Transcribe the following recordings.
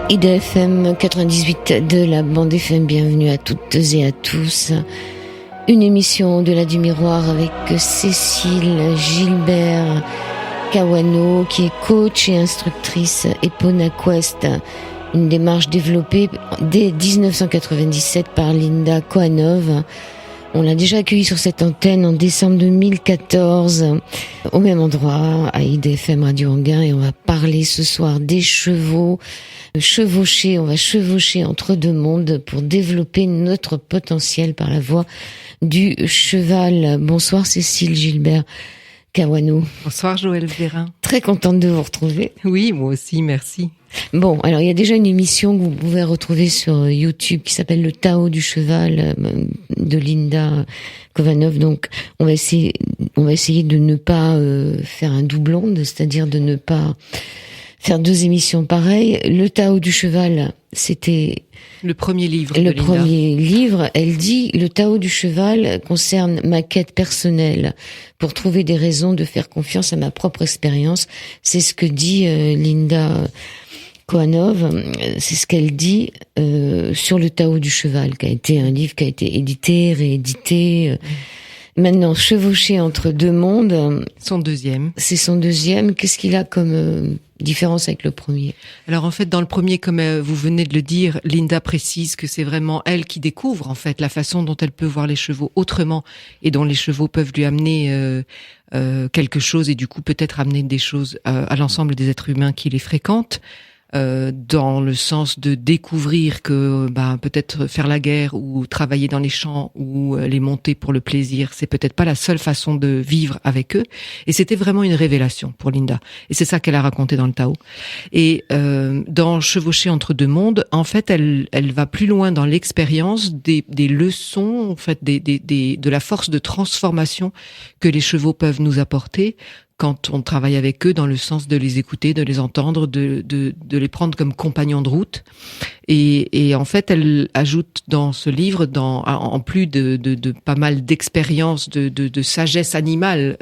IDFM 98 de la bande FM, bienvenue à toutes et à tous. Une émission au-delà du miroir avec Cécile Gilbert Kawano, qui est coach et instructrice Epona Quest, une démarche développée dès 1997 par Linda Kohanov. On l'a déjà accueilli sur cette antenne en décembre 2014, au même endroit, à IDFM Radio Anguin, et on va parler ce soir des chevaux. On va chevaucher entre deux mondes pour développer notre potentiel par la voie du cheval. Bonsoir Cécile Gilbert Kawano. Bonsoir Joël Vérin. Très contente de vous retrouver. Oui, moi aussi, merci. Bon, alors il y a déjà une émission que vous pouvez retrouver sur YouTube qui s'appelle Le Tao du cheval de Linda Kohanov. Donc on va essayer de ne pas faire un doublon, c'est-à-dire de ne pas faire deux émissions pareilles. Le Tao du cheval, c'était le premier livre. Le premier livre, elle dit, le Tao du cheval concerne ma quête personnelle pour trouver des raisons de faire confiance à ma propre expérience. C'est ce que dit Linda Kohanov, c'est ce qu'elle dit sur le Tao du cheval, qui a été un livre qui a été édité, réédité. Maintenant, chevauché entre deux mondes. Son deuxième. C'est son deuxième. Qu'est-ce qu'il a comme différence avec le premier? Alors en fait, dans le premier, comme vous venez de le dire, Linda précise que c'est vraiment elle qui découvre en fait la façon dont elle peut voir les chevaux autrement et dont les chevaux peuvent lui amener quelque chose et du coup peut-être amener des choses à l'ensemble des êtres humains qui les fréquentent. Dans le sens de découvrir que peut-être faire la guerre ou travailler dans les champs ou les monter pour le plaisir, c'est peut-être pas la seule façon de vivre avec eux. Et c'était vraiment une révélation pour Linda. Et c'est ça qu'elle a raconté dans le Tao. Et dans Chevaucher entre deux mondes, en fait, elle va plus loin dans l'expérience des leçons, en fait, de la force de transformation que les chevaux peuvent nous apporter quand on travaille avec eux, dans le sens de les écouter, de les entendre, de les prendre comme compagnons de route. Et en fait, elle ajoute dans ce livre, en plus de pas mal d'expériences, de sagesse animale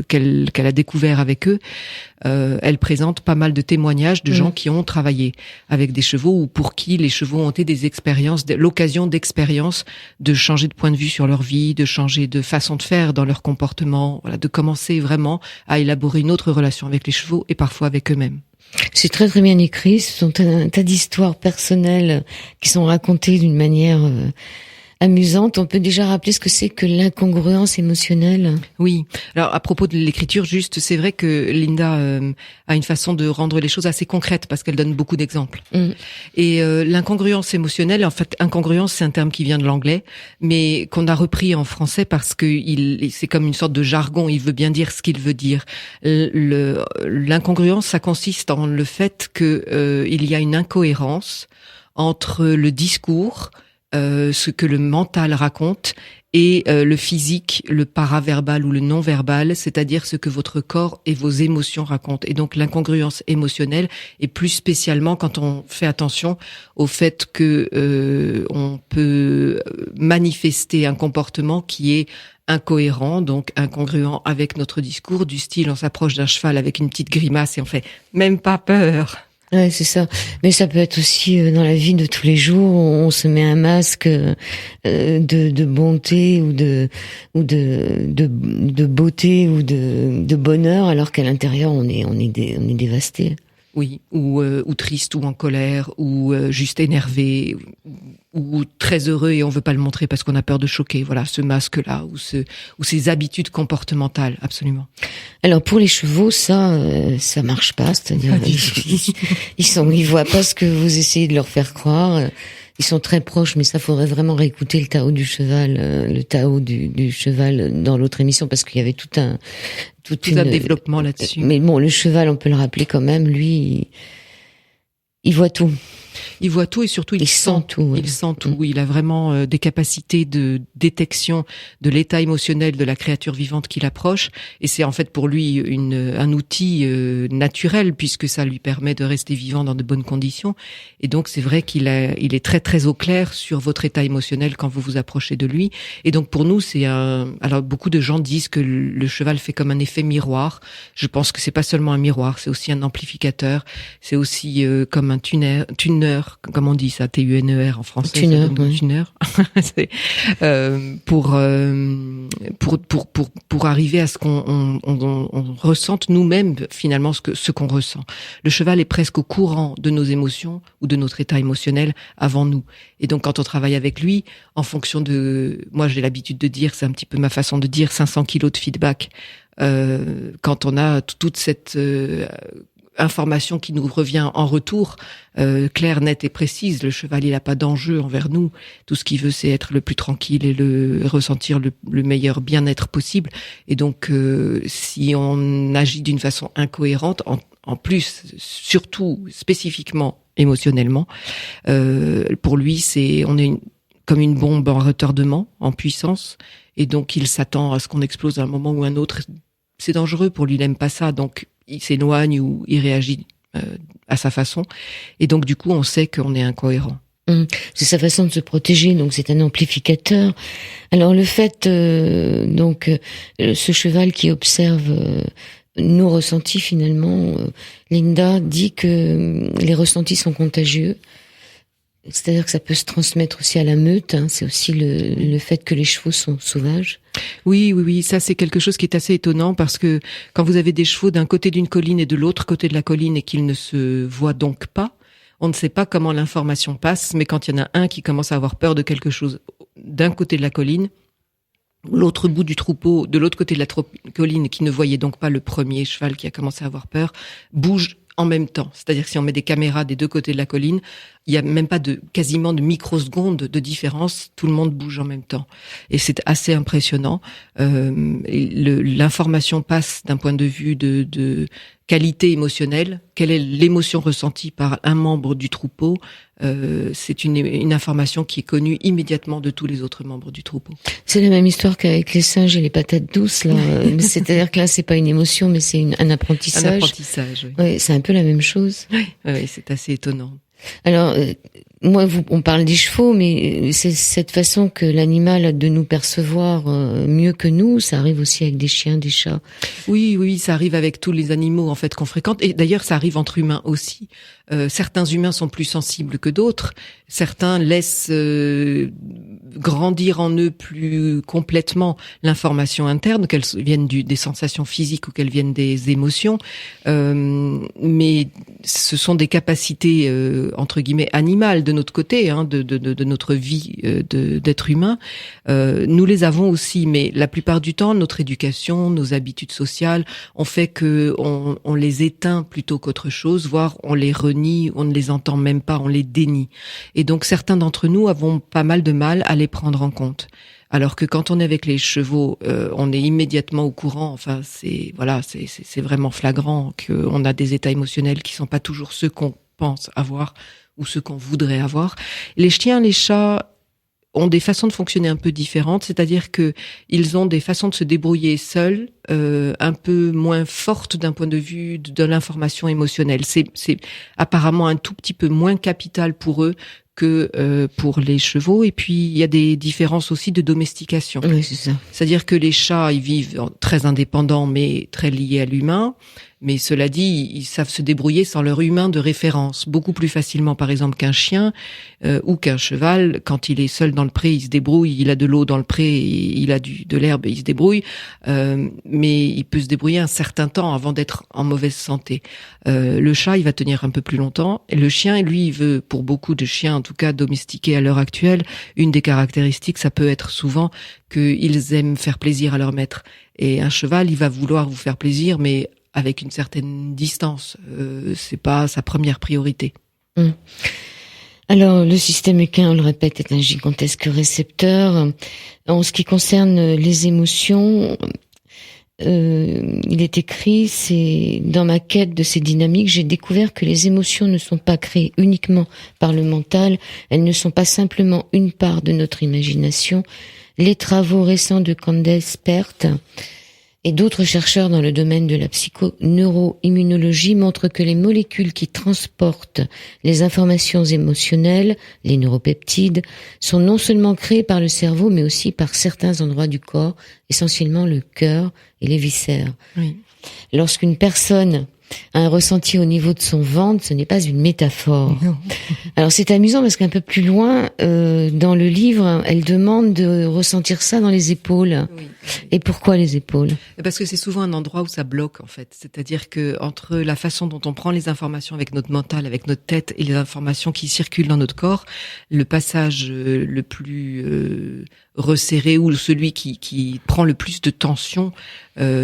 qu'elle a découvert avec eux, elle présente pas mal de témoignages de gens qui ont travaillé avec des chevaux ou pour qui les chevaux ont été des expériences, l'occasion d'expériences, de changer de point de vue sur leur vie, de changer de façon de faire dans leur comportement, voilà, de commencer vraiment à élaborer une autre relation avec les chevaux et parfois avec eux-mêmes. C'est très très bien écrit, ce sont un tas d'histoires personnelles qui sont racontées d'une manière amusante. On peut déjà rappeler ce que c'est que l'incongruence émotionnelle. Oui. Alors à propos de l'écriture, juste, c'est vrai que Linda a une façon de rendre les choses assez concrètes parce qu'elle donne beaucoup d'exemples. Et l'incongruence émotionnelle, en fait, incongruence, c'est un terme qui vient de l'anglais, mais qu'on a repris en français parce que c'est comme une sorte de jargon. Il veut bien dire ce qu'il veut dire. L'incongruence, ça consiste en le fait que il y a une incohérence entre le discours, ce que le mental raconte et le physique, le paraverbal ou le non-verbal, c'est-à-dire ce que votre corps et vos émotions racontent. Et donc l'incongruence émotionnelle, et plus spécialement quand on fait attention au fait que on peut manifester un comportement qui est incohérent, donc incongruent avec notre discours, du style on s'approche d'un cheval avec une petite grimace et on fait même pas peur. Ouais, c'est ça. Mais ça peut être aussi dans la vie de tous les jours, on se met un masque de bonté ou de beauté ou de bonheur, alors qu'à l'intérieur on est dévasté. Oui, ou triste, ou en colère, ou juste énervé, ou très heureux et on veut pas le montrer parce qu'on a peur de choquer. Voilà, ce masque-là, ou ces habitudes comportementales, absolument. Alors pour les chevaux, ça marche pas, c'est-à-dire ils voient pas ce que vous essayez de leur faire croire. Ils sont très proches, mais ça faudrait vraiment réécouter le Tao du cheval, du cheval dans l'autre émission parce qu'il y avait tout un développement là-dessus. Mais bon, le cheval, on peut le rappeler quand même, lui, il voit tout. Il voit tout et surtout il sent tout. Il sent tout. Il a vraiment des capacités de détection de l'état émotionnel de la créature vivante qui l'approche. Et c'est en fait pour lui un outil naturel puisque ça lui permet de rester vivant dans de bonnes conditions. Et donc c'est vrai il est très très au clair sur votre état émotionnel quand vous vous approchez de lui. Et donc pour nous alors beaucoup de gens disent que le cheval fait comme un effet miroir. Je pense que c'est pas seulement un miroir, c'est aussi un amplificateur. C'est aussi comme comme un tuner, comme on dit ça, Tuner en français. Tuner, oui. Tuner. Pour arriver à ce qu'on ressente nous-mêmes finalement ce qu'on ressent. Le cheval est presque au courant de nos émotions ou de notre état émotionnel avant nous. Et donc quand on travaille avec lui, en fonction de, moi j'ai l'habitude de dire, c'est un petit peu ma façon de dire, 500 kilos de feedback. Quand on a toute cette information qui nous revient en retour, claire, nette et précise. Le cheval, il n'a pas d'enjeu envers nous. Tout ce qu'il veut, c'est être le plus tranquille et ressentir le meilleur bien-être possible. Et donc, si on agit d'une façon incohérente, en plus, surtout spécifiquement émotionnellement, pour lui, on est comme une bombe en retardement, en puissance, et donc il s'attend à ce qu'on explose à un moment ou un autre. C'est dangereux pour lui, il n'aime pas ça, donc il s'éloigne ou il réagit à sa façon. Et donc, du coup, on sait qu'on est incohérent. C'est sa façon de se protéger, donc c'est un amplificateur. Alors, le fait, ce cheval qui observe nos ressentis, finalement, Linda dit que les ressentis sont contagieux. C'est-à-dire que ça peut se transmettre aussi à la meute. C'est aussi le fait que les chevaux sont sauvages. Oui, ça c'est quelque chose qui est assez étonnant parce que quand vous avez des chevaux d'un côté d'une colline et de l'autre côté de la colline et qu'ils ne se voient donc pas, on ne sait pas comment l'information passe, mais quand il y en a un qui commence à avoir peur de quelque chose d'un côté de la colline, l'autre bout du troupeau, de l'autre côté de la colline, qui ne voyait donc pas le premier cheval qui a commencé à avoir peur, bouge en même temps. C'est-à-dire que si on met des caméras des deux côtés de la colline, il y a même pas quasiment de microsecondes de différence. Tout le monde bouge en même temps. Et c'est assez impressionnant. L'information passe d'un point de vue de qualité émotionnelle. Quelle est l'émotion ressentie par un membre du troupeau? C'est une information qui est connue immédiatement de tous les autres membres du troupeau. C'est la même histoire qu'avec les singes et les patates douces, là. C'est-à-dire que là, c'est pas une émotion, mais c'est un apprentissage. Un apprentissage, oui. Ouais, c'est un peu la même chose. Oui, c'est assez étonnant. Alors, on parle des chevaux, mais c'est cette façon que l'animal a de nous percevoir mieux que nous. Ça arrive aussi avec des chiens, des chats. Oui, ça arrive avec tous les animaux en fait qu'on fréquente. Et d'ailleurs, ça arrive entre humains aussi. Certains humains sont plus sensibles que d'autres. Certains laissent grandir en eux plus complètement l'information interne, qu'elle vienne des sensations physiques ou qu'elle vienne des émotions. Mais ce sont des capacités entre guillemets animales de notre côté, de notre vie d'être humain. Nous les avons aussi, mais la plupart du temps, notre éducation, nos habitudes sociales ont fait que on les éteint plutôt qu'autre chose, voire on les renie, on ne les entend même pas, on les dénie. Et donc certains d'entre nous avons pas mal de mal à les prendre en compte. Alors que quand on est avec les chevaux, on est immédiatement au courant. Enfin, c'est vraiment flagrant qu'on a des états émotionnels qui sont pas toujours ceux qu'on pense avoir ou ceux qu'on voudrait avoir. Les chiens, les chats ont des façons de fonctionner un peu différentes, c'est-à-dire que ils ont des façons de se débrouiller seuls, un peu moins fortes d'un point de vue de l'information émotionnelle. C'est apparemment un tout petit peu moins capital pour eux que pour les chevaux. Et puis, il y a des différences aussi de domestication. Oui, c'est ça. C'est-à-dire que les chats, ils vivent très indépendants, mais très liés à l'humain. Mais cela dit, ils savent se débrouiller sans leur humain de référence, beaucoup plus facilement, par exemple, qu'un chien ou qu'un cheval. Quand il est seul dans le pré, il se débrouille, il a de l'eau dans le pré, il a de l'herbe, il se débrouille. Mais il peut se débrouiller un certain temps avant d'être en mauvaise santé. Le chat, il va tenir un peu plus longtemps. Et le chien, lui, il veut, pour beaucoup de chiens, en tout cas domestiqués à l'heure actuelle, une des caractéristiques, ça peut être souvent qu'ils aiment faire plaisir à leur maître. Et un cheval, il va vouloir vous faire plaisir, mais avec une certaine distance. C'est pas sa première priorité. Alors, le système équin, on le répète, est un gigantesque récepteur. En ce qui concerne les émotions, il est écrit, c'est dans ma quête de ces dynamiques, j'ai découvert que les émotions ne sont pas créées uniquement par le mental, elles ne sont pas simplement une part de notre imagination. Les travaux récents de Candace Pert et d'autres chercheurs dans le domaine de la psychoneuroimmunologie montrent que les molécules qui transportent les informations émotionnelles, les neuropeptides, sont non seulement créées par le cerveau, mais aussi par certains endroits du corps, essentiellement le cœur et les viscères. Oui. Lorsqu'une personne un ressenti au niveau de son ventre, ce n'est pas une métaphore. Non. Alors c'est amusant parce qu'un peu plus loin, dans le livre, elle demande de ressentir ça dans les épaules. Oui. Et pourquoi les épaules ? Parce que c'est souvent un endroit où ça bloque, en fait. C'est-à-dire que entre la façon dont on prend les informations avec notre mental, avec notre tête, et les informations qui circulent dans notre corps, le passage le plus resserré ou celui qui prend le plus de tension,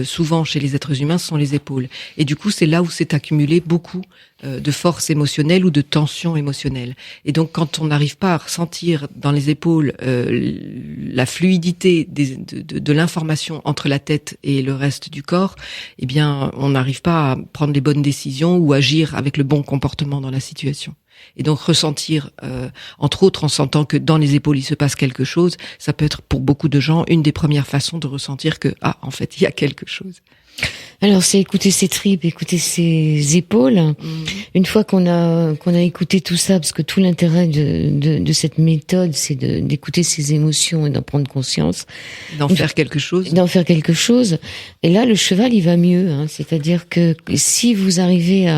souvent chez les êtres humains, ce sont les épaules. Et du coup, c'est là où s'est accumulé beaucoup de force émotionnelle ou de tension émotionnelle. Et donc, quand on n'arrive pas à ressentir dans les épaules la fluidité de l'information entre la tête et le reste du corps, eh bien, on n'arrive pas à prendre les bonnes décisions ou agir avec le bon comportement dans la situation. Et donc ressentir, entre autres en sentant que dans les épaules il se passe quelque chose, ça peut être pour beaucoup de gens une des premières façons de ressentir que en fait il y a quelque chose. Alors c'est écouter ses tripes, écouter ses épaules. Une fois qu'on a écouté tout ça, parce que tout l'intérêt de cette méthode, c'est d'écouter ses émotions et d'en prendre conscience, D'en faire quelque chose. Et là le cheval il va mieux, hein. C'est-à-dire que si vous arrivez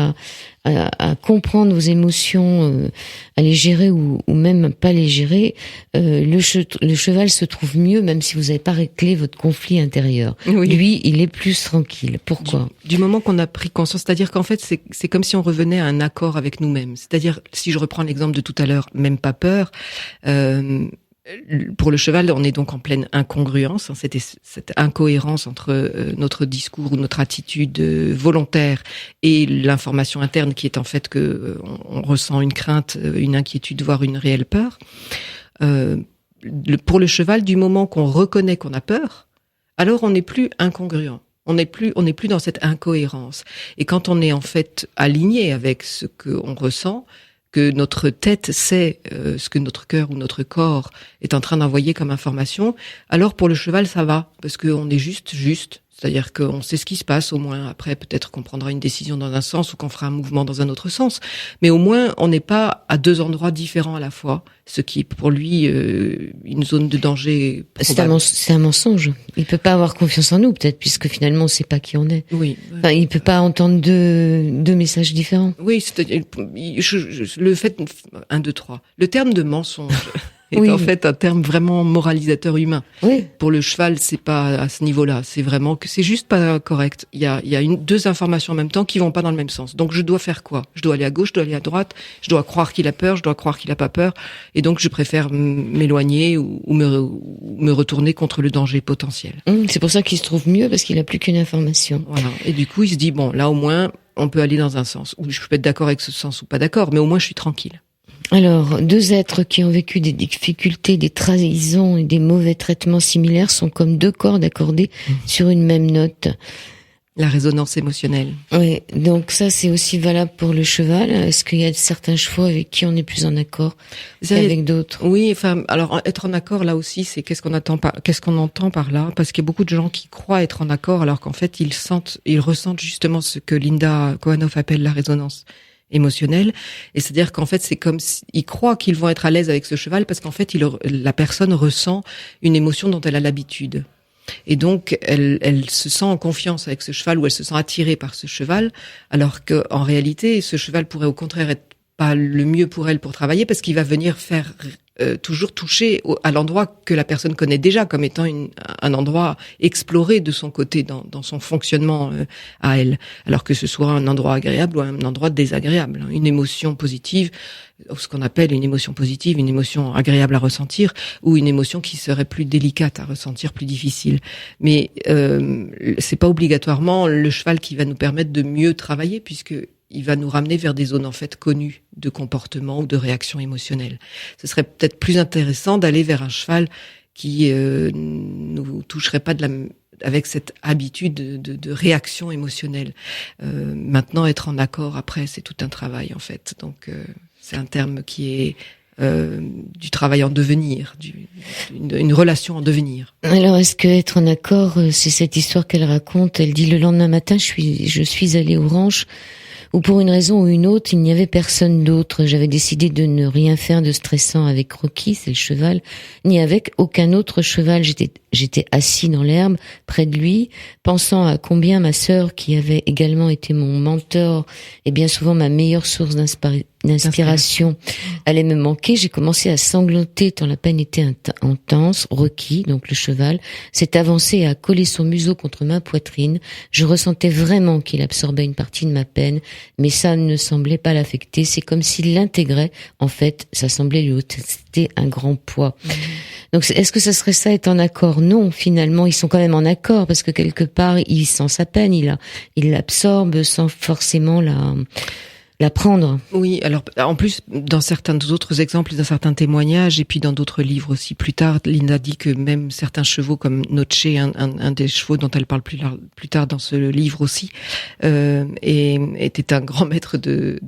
à comprendre vos émotions, à les gérer ou même pas les gérer, le cheval se trouve mieux, même si vous n'avez pas réglé votre conflit intérieur. Oui. Lui, il est plus tranquille. Pourquoi ? Du moment qu'on a pris conscience, c'est-à-dire qu'en fait, c'est comme si on revenait à un accord avec nous-mêmes. C'est-à-dire, si je reprends l'exemple de tout à l'heure, même pas peur, pour le cheval, on est donc en pleine incongruence, hein, cette incohérence entre notre discours ou notre attitude volontaire et l'information interne qui est en fait que on ressent une crainte, une inquiétude, voire une réelle peur. Pour le cheval, du moment qu'on reconnaît qu'on a peur, alors on n'est plus incongruent. On n'est plus dans cette incohérence. Et quand on est en fait aligné avec ce qu'on ressent, que notre tête sait ce que notre cœur ou notre corps est en train d'envoyer comme information, alors pour le cheval ça va, parce qu'on est juste, c'est-à-dire qu'on sait ce qui se passe au moins. Après peut-être qu'on prendra une décision dans un sens ou qu'on fera un mouvement dans un autre sens, mais au moins on n'est pas à deux endroits différents à la fois, ce qui est pour lui une zone de danger probable. C'est un mensonge. Il peut pas avoir confiance en nous peut-être, puisque finalement on sait pas qui on est. Oui. Enfin, il peut pas entendre deux messages différents. Oui, c'est-à-dire le fait 1, 2, 3. Le terme de mensonge est Oui. en fait un terme vraiment moralisateur humain. Oui. Pour le cheval, c'est pas à ce niveau-là. C'est vraiment que c'est juste pas correct. Il y a deux informations en même temps qui vont pas dans le même sens. Donc je dois faire quoi ? Je dois aller à gauche, je dois aller à droite. Je dois croire qu'il a peur, je dois croire qu'il a pas peur. Et donc je préfère m'éloigner ou me retourner contre le danger potentiel. C'est pour ça qu'il se trouve mieux, parce qu'il a plus qu'une information. Voilà. Et du coup, il se dit bon, là au moins, on peut aller dans un sens. Ou je peux être d'accord avec ce sens ou pas d'accord, mais au moins je suis tranquille. Alors, deux êtres qui ont vécu des difficultés, des trahisons et des mauvais traitements similaires sont comme deux cordes accordées sur une même note. La résonance émotionnelle. Oui, donc ça c'est aussi valable pour le cheval. Est-ce qu'il y a certains chevaux avec qui on est plus en accord qu'avec d'autres ? Oui, enfin, alors être en accord là aussi, c'est qu'est-ce qu'on entend par là, parce qu'il y a beaucoup de gens qui croient être en accord alors qu'en fait ils ressentent justement ce que Linda Kohanov appelle la résonance émotionnelle, et c'est-à-dire qu'en fait c'est comme s'ils croient qu'ils vont être à l'aise avec ce cheval parce qu'en fait la personne ressent une émotion dont elle a l'habitude. Et donc, elle se sent en confiance avec ce cheval, ou elle se sent attirée par ce cheval, alors que en réalité, ce cheval pourrait au contraire être pas le mieux pour elle pour travailler, parce qu'il va venir faire toujours toucher à l'endroit que la personne connaît déjà comme étant un endroit exploré de son côté dans son fonctionnement à elle, alors que ce soit un endroit agréable ou un endroit désagréable. Une émotion positive, ce qu'on appelle une émotion positive, une émotion agréable à ressentir, ou une émotion qui serait plus délicate à ressentir, plus difficile. Mais c'est pas obligatoirement le cheval qui va nous permettre de mieux travailler, puisque il va nous ramener vers des zones en fait connues de comportement ou de réaction émotionnelle. Ce serait peut-être plus intéressant d'aller vers un cheval qui nous toucherait pas avec cette habitude de réaction émotionnelle. Maintenant, être en accord, après, c'est tout un travail en fait. Donc, c'est un terme qui est du travail en devenir, une relation en devenir. Alors, est-ce que être en accord, c'est cette histoire qu'elle raconte ? Elle dit le lendemain matin, je suis allée au ranch où pour une raison ou une autre, il n'y avait personne d'autre. J'avais décidé de ne rien faire de stressant avec Rocky, c'est le cheval, ni avec aucun autre cheval. J'étais assis dans l'herbe, près de lui, pensant à combien ma sœur, qui avait également été mon mentor et bien souvent ma meilleure source d'inspiration, allait me manquer. J'ai commencé à sangloter tant la peine était intense. Rocky, donc le cheval, s'est avancé et a collé son museau contre ma poitrine. Je ressentais vraiment qu'il absorbait une partie de ma peine, mais ça ne semblait pas l'affecter. C'est comme s'il l'intégrait. En fait, ça semblait lui ôter un grand poids. Donc, est-ce que ça serait ça, être en accord? Non, finalement, ils sont quand même en accord, parce que quelque part, il sent sa peine, il l'absorbe sans forcément la prendre. Oui, alors en plus, dans certains autres exemples, dans certains témoignages, et puis dans d'autres livres aussi plus tard, Linda dit que même certains chevaux, comme Noche, un des chevaux dont elle parle plus tard dans ce livre aussi, était un grand maître de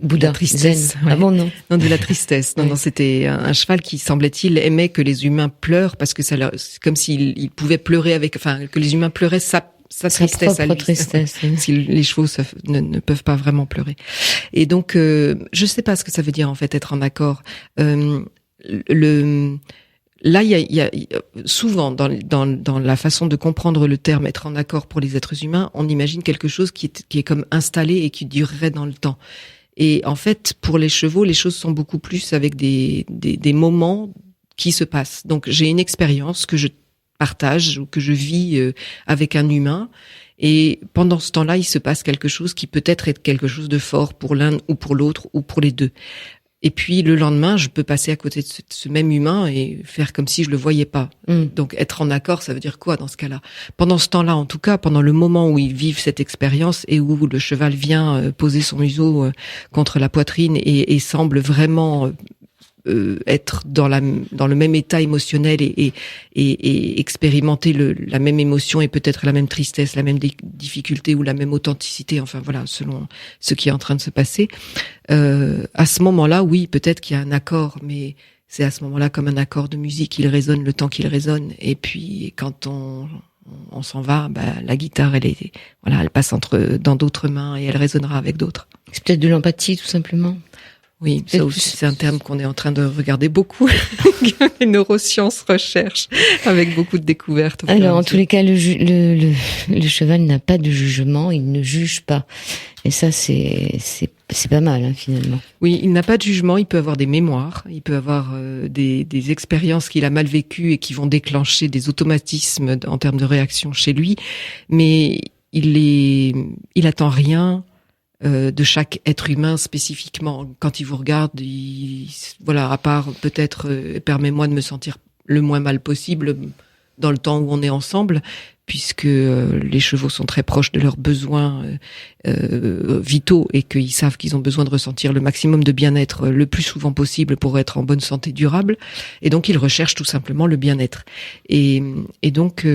Bouddha, la tristesse. Zen. Ouais. Ah bon, non. Non, de la tristesse. Non, c'était un cheval qui, semblait-il, aimait que les humains pleurent, parce que c'est comme s'il pouvait pleurer que les humains pleuraient sa tristesse à lui. Tristesse, oui. Si les chevaux ne peuvent pas vraiment pleurer. Et donc, je sais pas ce que ça veut dire en fait être en accord. Là, il y a souvent dans la façon de comprendre le terme être en accord pour les êtres humains, on imagine quelque chose qui est comme installé et qui durerait dans le temps. Et en fait, pour les chevaux, les choses sont beaucoup plus avec des moments qui se passent. Donc, j'ai une expérience que je partage ou que je vis avec un humain, et pendant ce temps-là, il se passe quelque chose qui peut-être est quelque chose de fort pour l'un ou pour l'autre ou pour les deux. Et puis le lendemain, je peux passer à côté de ce même humain et faire comme si je le voyais pas. Donc être en accord, ça veut dire quoi dans ce cas-là? Pendant ce temps-là, en tout cas, pendant le moment où ils vivent cette expérience et où le cheval vient poser son museau contre la poitrine et semble vraiment être dans le même état émotionnel et expérimenter la même émotion et peut-être la même tristesse, la même difficulté ou la même authenticité, enfin voilà, selon ce qui est en train de se passer. À ce moment-là, oui, peut-être qu'il y a un accord, mais c'est à ce moment-là comme un accord de musique, il résonne le temps qu'il résonne, et puis quand on s'en va, la guitare, elle passe dans d'autres mains et elle résonnera avec d'autres. C'est peut-être de l'empathie, tout simplement. Oui, ça aussi, c'est un terme qu'on est en train de regarder beaucoup. Les neurosciences recherchent avec beaucoup de découvertes. Alors, en tous les cas, le cheval n'a pas de jugement, il ne juge pas. Et ça, c'est pas mal, hein, finalement. Oui, il n'a pas de jugement, il peut avoir des mémoires, il peut avoir des expériences qu'il a mal vécues et qui vont déclencher des automatismes en termes de réaction chez lui, mais il attend rien de chaque être humain spécifiquement. Quand il vous regarde, voilà, à part peut-être permets-moi de me sentir le moins mal possible dans le temps où on est ensemble, puisque les chevaux sont très proches de leurs besoins vitaux et qu'ils savent qu'ils ont besoin de ressentir le maximum de bien-être le plus souvent possible pour être en bonne santé durable, et donc ils recherchent tout simplement le bien-être. Et donc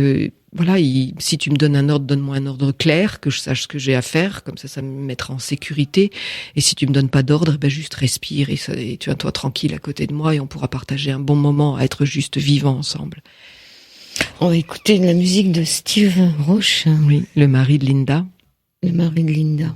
voilà, si tu me donnes un ordre, donne-moi un ordre clair, que je sache ce que j'ai à faire, comme ça me mettra en sécurité. Et si tu me donnes pas d'ordre, juste respire et tu es toi tranquille à côté de moi et on pourra partager un bon moment à être juste vivants ensemble. On va écouter de la musique de Steve Roche. Oui, le mari de Linda. Le mari de Linda.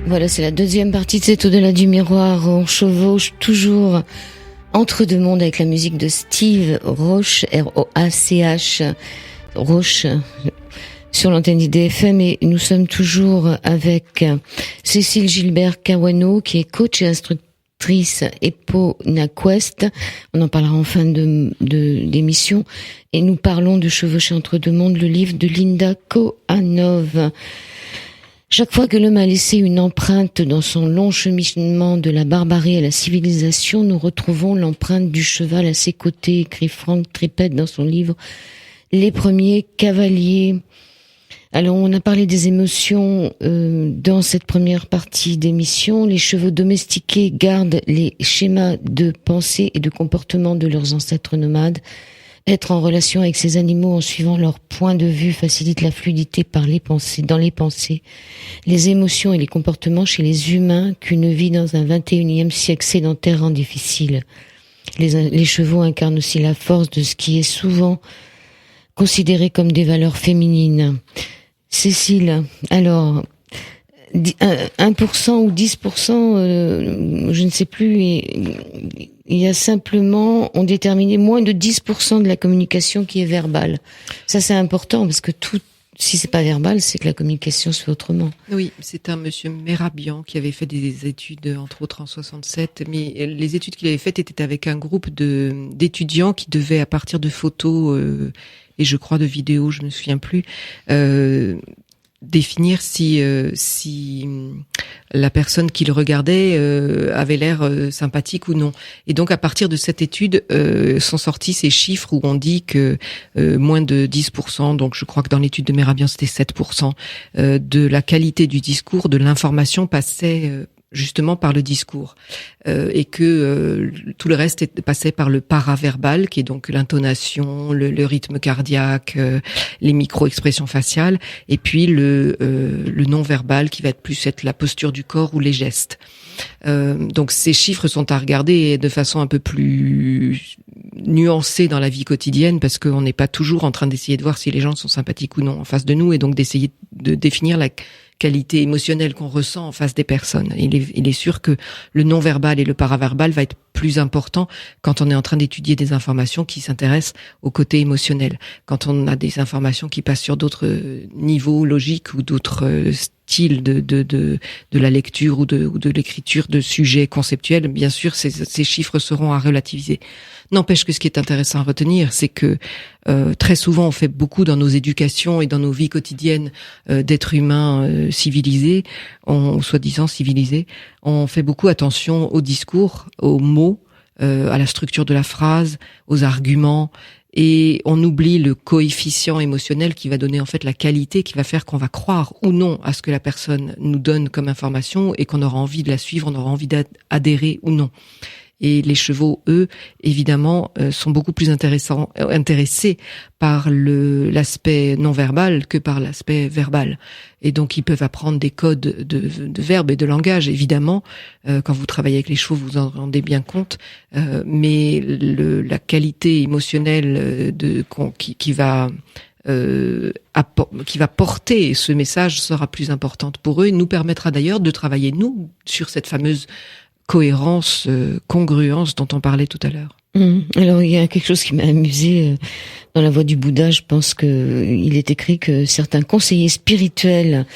Voilà, c'est la deuxième partie de cet Au-delà du miroir. On chevauche toujours entre deux mondes avec la musique de Steve Roche, R-O-A-C-H, Roche, sur l'antenne d'IDFM, et nous sommes toujours avec Cécile Gilbert Kawano, qui est coach et instructrice EponaQuest. On en parlera en fin d'émission. Et nous parlons de Chevaucher entre deux mondes, le livre de Linda Kohanov. Chaque fois que l'homme a laissé une empreinte dans son long cheminement de la barbarie à la civilisation, nous retrouvons l'empreinte du cheval à ses côtés, écrit Frank Trippett dans son livre Les premiers cavaliers. Alors, on a parlé des émotions dans cette première partie d'émission. Les chevaux domestiqués gardent les schémas de pensée et de comportement de leurs ancêtres nomades. Être en relation avec ces animaux en suivant leur point de vue facilite la fluidité dans les pensées, les émotions et les comportements chez les humains qu'une vie dans un 21e siècle sédentaire rend difficile. Les chevaux incarnent aussi la force de ce qui est souvent considéré comme des valeurs féminines. Cécile, alors, 1% ou 10%, je ne sais plus, il y a simplement, on déterminait moins de 10% de la communication qui est verbale. Ça, c'est important, parce que si c'est pas verbal, c'est que la communication se fait autrement. Oui, c'est un monsieur Merabian qui avait fait des études, entre autres en 67, mais les études qu'il avait faites étaient avec un groupe d'étudiants qui devaient, à partir de photos, et je crois de vidéos, je me souviens plus, définir si la personne qui le regardait avait l'air sympathique ou non. Et donc à partir de cette étude sont sortis ces chiffres où on dit que moins de 10%, donc je crois que dans l'étude de Merabian c'était 7%, de la qualité du discours, de l'information passait justement par le discours, et que tout le reste passait par le paraverbal, qui est donc l'intonation, le rythme cardiaque, les micro-expressions faciales, et puis le non-verbal qui va être la posture du corps ou les gestes. Donc ces chiffres sont à regarder de façon un peu plus nuancée dans la vie quotidienne, parce qu'on n'est pas toujours en train d'essayer de voir si les gens sont sympathiques ou non en face de nous, et donc d'essayer de définir la qualité émotionnelle qu'on ressent en face des personnes. Il est sûr que le non-verbal et le paraverbal va être plus important quand on est en train d'étudier des informations qui s'intéressent au côté émotionnel. Quand on a des informations qui passent sur d'autres niveaux logiques ou d'autres styles de la lecture ou de l'écriture de sujets conceptuels, bien sûr, ces chiffres seront à relativiser. N'empêche que ce qui est intéressant à retenir, c'est que très souvent on fait beaucoup dans nos éducations et dans nos vies quotidiennes d'êtres humains civilisés, soi-disant civilisés, on fait beaucoup attention au discours, aux mots, à la structure de la phrase, aux arguments, et on oublie le coefficient émotionnel qui va donner en fait la qualité, qui va faire qu'on va croire ou non à ce que la personne nous donne comme information et qu'on aura envie de la suivre, on aura envie d'adhérer ou non. Et les chevaux, eux, évidemment, sont beaucoup plus intéressés par l'aspect non-verbal que par l'aspect verbal. Et donc, ils peuvent apprendre des codes de verbes et de langage, évidemment. Quand vous travaillez avec les chevaux, vous en rendez bien compte. Mais la qualité émotionnelle qui va porter ce message sera plus importante pour eux et nous permettra d'ailleurs de travailler, nous, sur cette fameuse cohérence, congruence dont on parlait tout à l'heure. Alors il y a quelque chose qui m'a amusé dans la Voix du Bouddha. Je pense que il est écrit que certains conseillers spirituels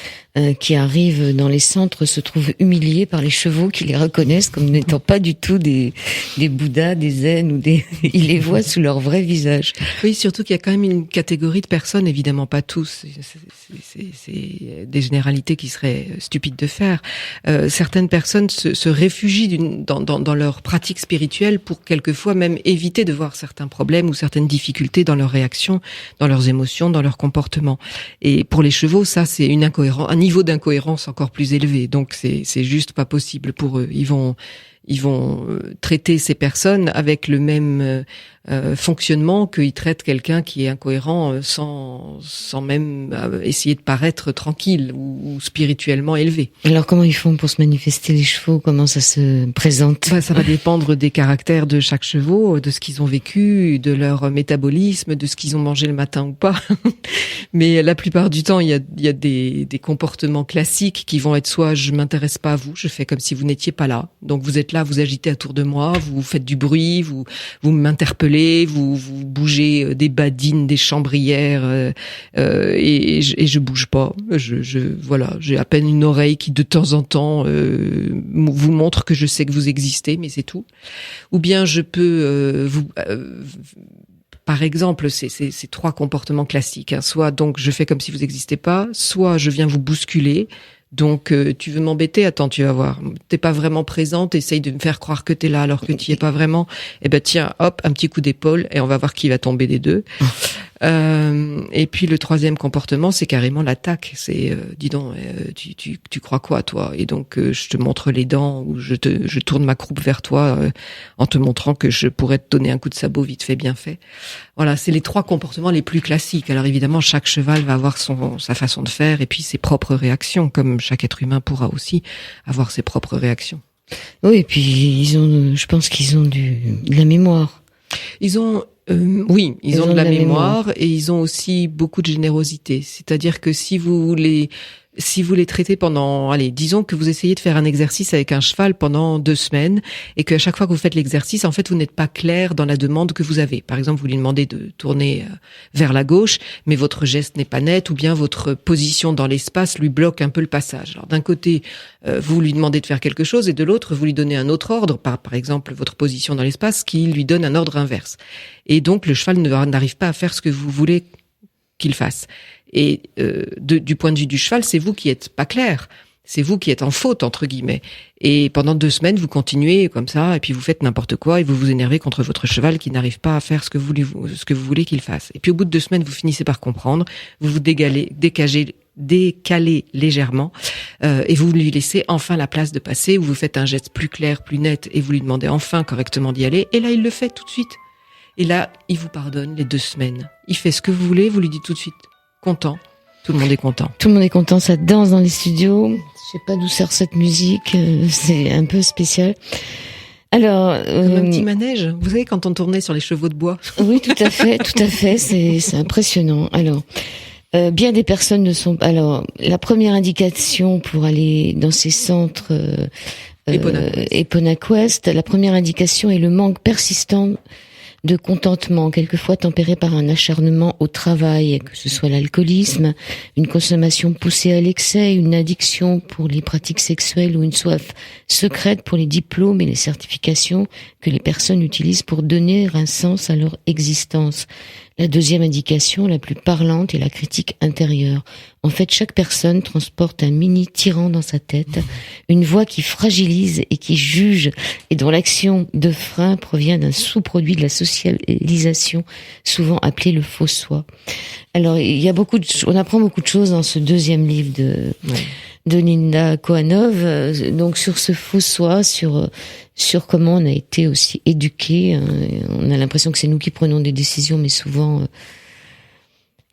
qui arrivent dans les centres se trouvent humiliés par les chevaux qui les reconnaissent comme n'étant pas du tout des Bouddhas, des zen ou ils les voient sous leur vrai visage. Oui, surtout qu'il y a quand même une catégorie de personnes, évidemment pas tous, c'est des généralités qui seraient stupides de faire. Certaines personnes se réfugient dans leur pratique spirituelle pour quelquefois même éviter de voir certains problèmes ou certaines difficultés dans leurs réactions, dans leurs émotions, dans leur comportement. Et pour les chevaux, ça c'est un niveau d'incohérence encore plus élevé. Donc c'est juste pas possible pour eux. Ils vont traiter ces personnes avec le même fonctionnement qu'ils traitent quelqu'un qui est incohérent sans même essayer de paraître tranquille ou spirituellement élevé. Alors comment ils font pour se manifester les chevaux? Comment ça se présente? Ça va dépendre des caractères de chaque chevaux, de ce qu'ils ont vécu, de leur métabolisme, de ce qu'ils ont mangé le matin ou pas. Mais la plupart du temps, il y a des comportements classiques qui vont être soit je m'intéresse pas à vous, je fais comme si vous n'étiez pas là. Donc vous êtes là, vous agitez autour de moi, vous faites du bruit, vous m'interpellez, vous bougez des badines, des chambrières, et je bouge pas. Voilà, j'ai à peine une oreille qui de temps en temps vous montre que je sais que vous existez, mais c'est tout. Ou bien je peux par exemple, c'est trois comportements classiques. Soit donc je fais comme si vous n'existez pas, soit je viens vous bousculer. Donc tu veux m'embêter, attends, tu vas voir. T'es pas vraiment présente, essaye de me faire croire que t'es là alors que tu y es pas vraiment. Eh ben tiens, hop, un petit coup d'épaule et on va voir qui va tomber des deux. Et puis le troisième comportement, c'est carrément l'attaque. C'est dis donc, tu crois quoi toi? Et donc je te montre les dents ou je tourne ma croupe vers toi en te montrant que je pourrais te donner un coup de sabot vite fait, bien fait. Voilà, c'est les trois comportements les plus classiques. Alors évidemment, chaque cheval va avoir sa façon de faire et puis ses propres réactions, comme chaque être humain pourra aussi avoir ses propres réactions. Oui, et puis je pense qu'ils ont de la mémoire. Ils ont ils ont de la mémoire et ils ont aussi beaucoup de générosité. C'est-à-dire que si vous les traitez pendant, disons que vous essayez de faire un exercice avec un cheval pendant 2 semaines et qu'à chaque fois que vous faites l'exercice, en fait, vous n'êtes pas clair dans la demande que vous avez. Par exemple, vous lui demandez de tourner vers la gauche, mais votre geste n'est pas net ou bien votre position dans l'espace lui bloque un peu le passage. Alors, d'un côté, vous lui demandez de faire quelque chose et de l'autre, vous lui donnez un autre ordre, par exemple, votre position dans l'espace qui lui donne un ordre inverse. Et donc, le cheval n'arrive pas à faire ce que vous voulez qu'il fasse. Et du point de vue du cheval, c'est vous qui êtes pas clair. C'est vous qui êtes en faute, entre guillemets. Et pendant 2 semaines, vous continuez comme ça, et puis vous faites n'importe quoi, et vous vous énervez contre votre cheval qui n'arrive pas à faire ce que vous voulez qu'il fasse. Et puis au bout de 2 semaines, vous finissez par comprendre, vous vous décalez légèrement, et vous lui laissez enfin la place de passer, ou vous faites un geste plus clair, plus net, et vous lui demandez enfin correctement d'y aller, et là, il le fait tout de suite. Et là, il vous pardonne les 2 semaines. Il fait ce que vous voulez, vous lui dites tout de suite. Content. Tout le monde est content. Tout le monde est content, ça danse dans les studios. Je sais pas d'où sort cette musique, c'est un peu spécial. Alors, comme un petit manège. Vous savez, quand on tournait sur les chevaux de bois. Oui, tout à fait, c'est impressionnant. Alors, bien des personnes ne sont. Alors, la première indication pour aller dans ces centres EponaQuest, la première indication est le manque persistant de contentement, quelquefois tempéré par un acharnement au travail, que ce soit l'alcoolisme, une consommation poussée à l'excès, une addiction pour les pratiques sexuelles ou une soif secrète pour les diplômes et les certifications que les personnes utilisent pour donner un sens à leur existence. La deuxième indication, la plus parlante, est la critique intérieure. En fait, chaque personne transporte un mini tyran dans sa tête, une voix qui fragilise et qui juge, et dont l'action de frein provient d'un sous-produit de la socialisation, souvent appelé le faux soi. Alors, il y a on apprend beaucoup de choses dans ce deuxième livre de Linda Kohanov, donc sur ce faux soi, sur comment on a été aussi éduqués. On a l'impression que c'est nous qui prenons des décisions, mais souvent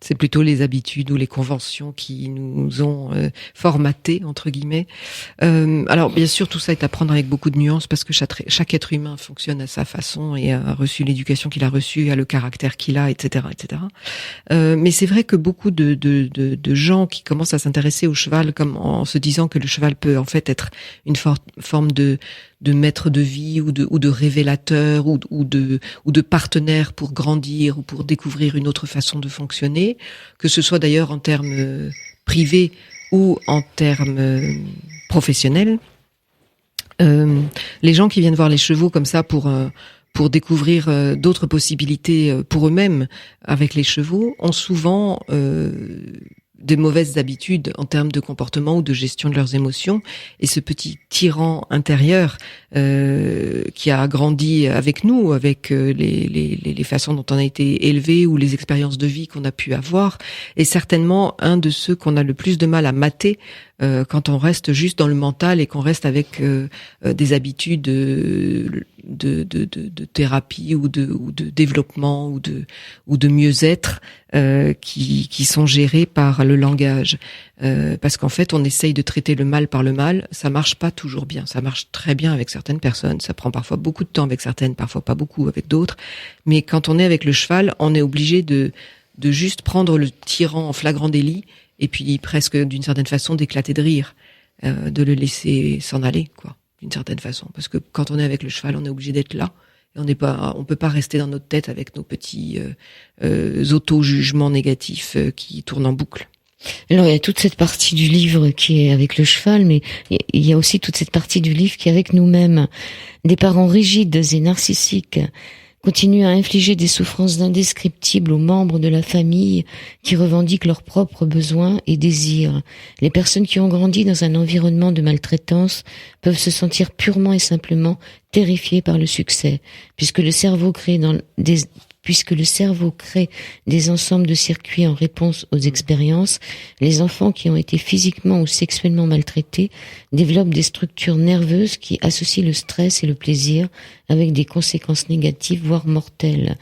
c'est plutôt les habitudes ou les conventions qui nous ont formatés, entre guillemets. Alors, bien sûr, tout ça est à prendre avec beaucoup de nuances parce que chaque être humain fonctionne à sa façon et a reçu l'éducation qu'il a reçue, a le caractère qu'il a, etc., etc. Mais c'est vrai que beaucoup de gens qui commencent à s'intéresser au cheval comme en se disant que le cheval peut en fait être une forme de maître de vie ou de révélateur ou de partenaire pour grandir ou pour découvrir une autre façon de fonctionner, que ce soit d'ailleurs en termes privés ou en termes professionnels. Les gens qui viennent voir les chevaux comme ça pour découvrir d'autres possibilités pour eux-mêmes avec les chevaux ont souvent des mauvaises habitudes en termes de comportement ou de gestion de leurs émotions, et ce petit tyran intérieur qui a grandi avec nous, avec les façons dont on a été élevé ou les expériences de vie qu'on a pu avoir, est certainement un de ceux qu'on a le plus de mal à mater quand on reste juste dans le mental et qu'on reste avec des habitudes de thérapie ou de développement ou de mieux-être qui sont gérés par le langage, parce qu'en fait on essaye de traiter le mal par le mal. Ça marche pas toujours bien. Ça marche très bien avec certaines personnes, ça prend parfois beaucoup de temps avec certaines, parfois pas beaucoup avec d'autres, mais quand on est avec le cheval, on est obligé de juste prendre le tyran en flagrant délit et puis presque d'une certaine façon d'éclater de rire, de le laisser s'en aller, quoi, d'une certaine façon, parce que quand on est avec le cheval, on est obligé d'être là. Et on peut pas rester dans notre tête avec nos petits auto-jugements négatifs qui tournent en boucle. Alors il y a toute cette partie du livre qui est avec le cheval, mais il y a aussi toute cette partie du livre qui est avec nous-mêmes. Des parents rigides et narcissiques continuent à infliger des souffrances indescriptibles aux membres de la famille qui revendiquent leurs propres besoins et désirs. Les personnes qui ont grandi dans un environnement de maltraitance peuvent se sentir purement et simplement terrifiées par le succès, puisque le cerveau crée puisque le cerveau crée des ensembles de circuits en réponse aux expériences. Les enfants qui ont été physiquement ou sexuellement maltraités développent des structures nerveuses qui associent le stress et le plaisir avec des conséquences négatives, voire mortelles.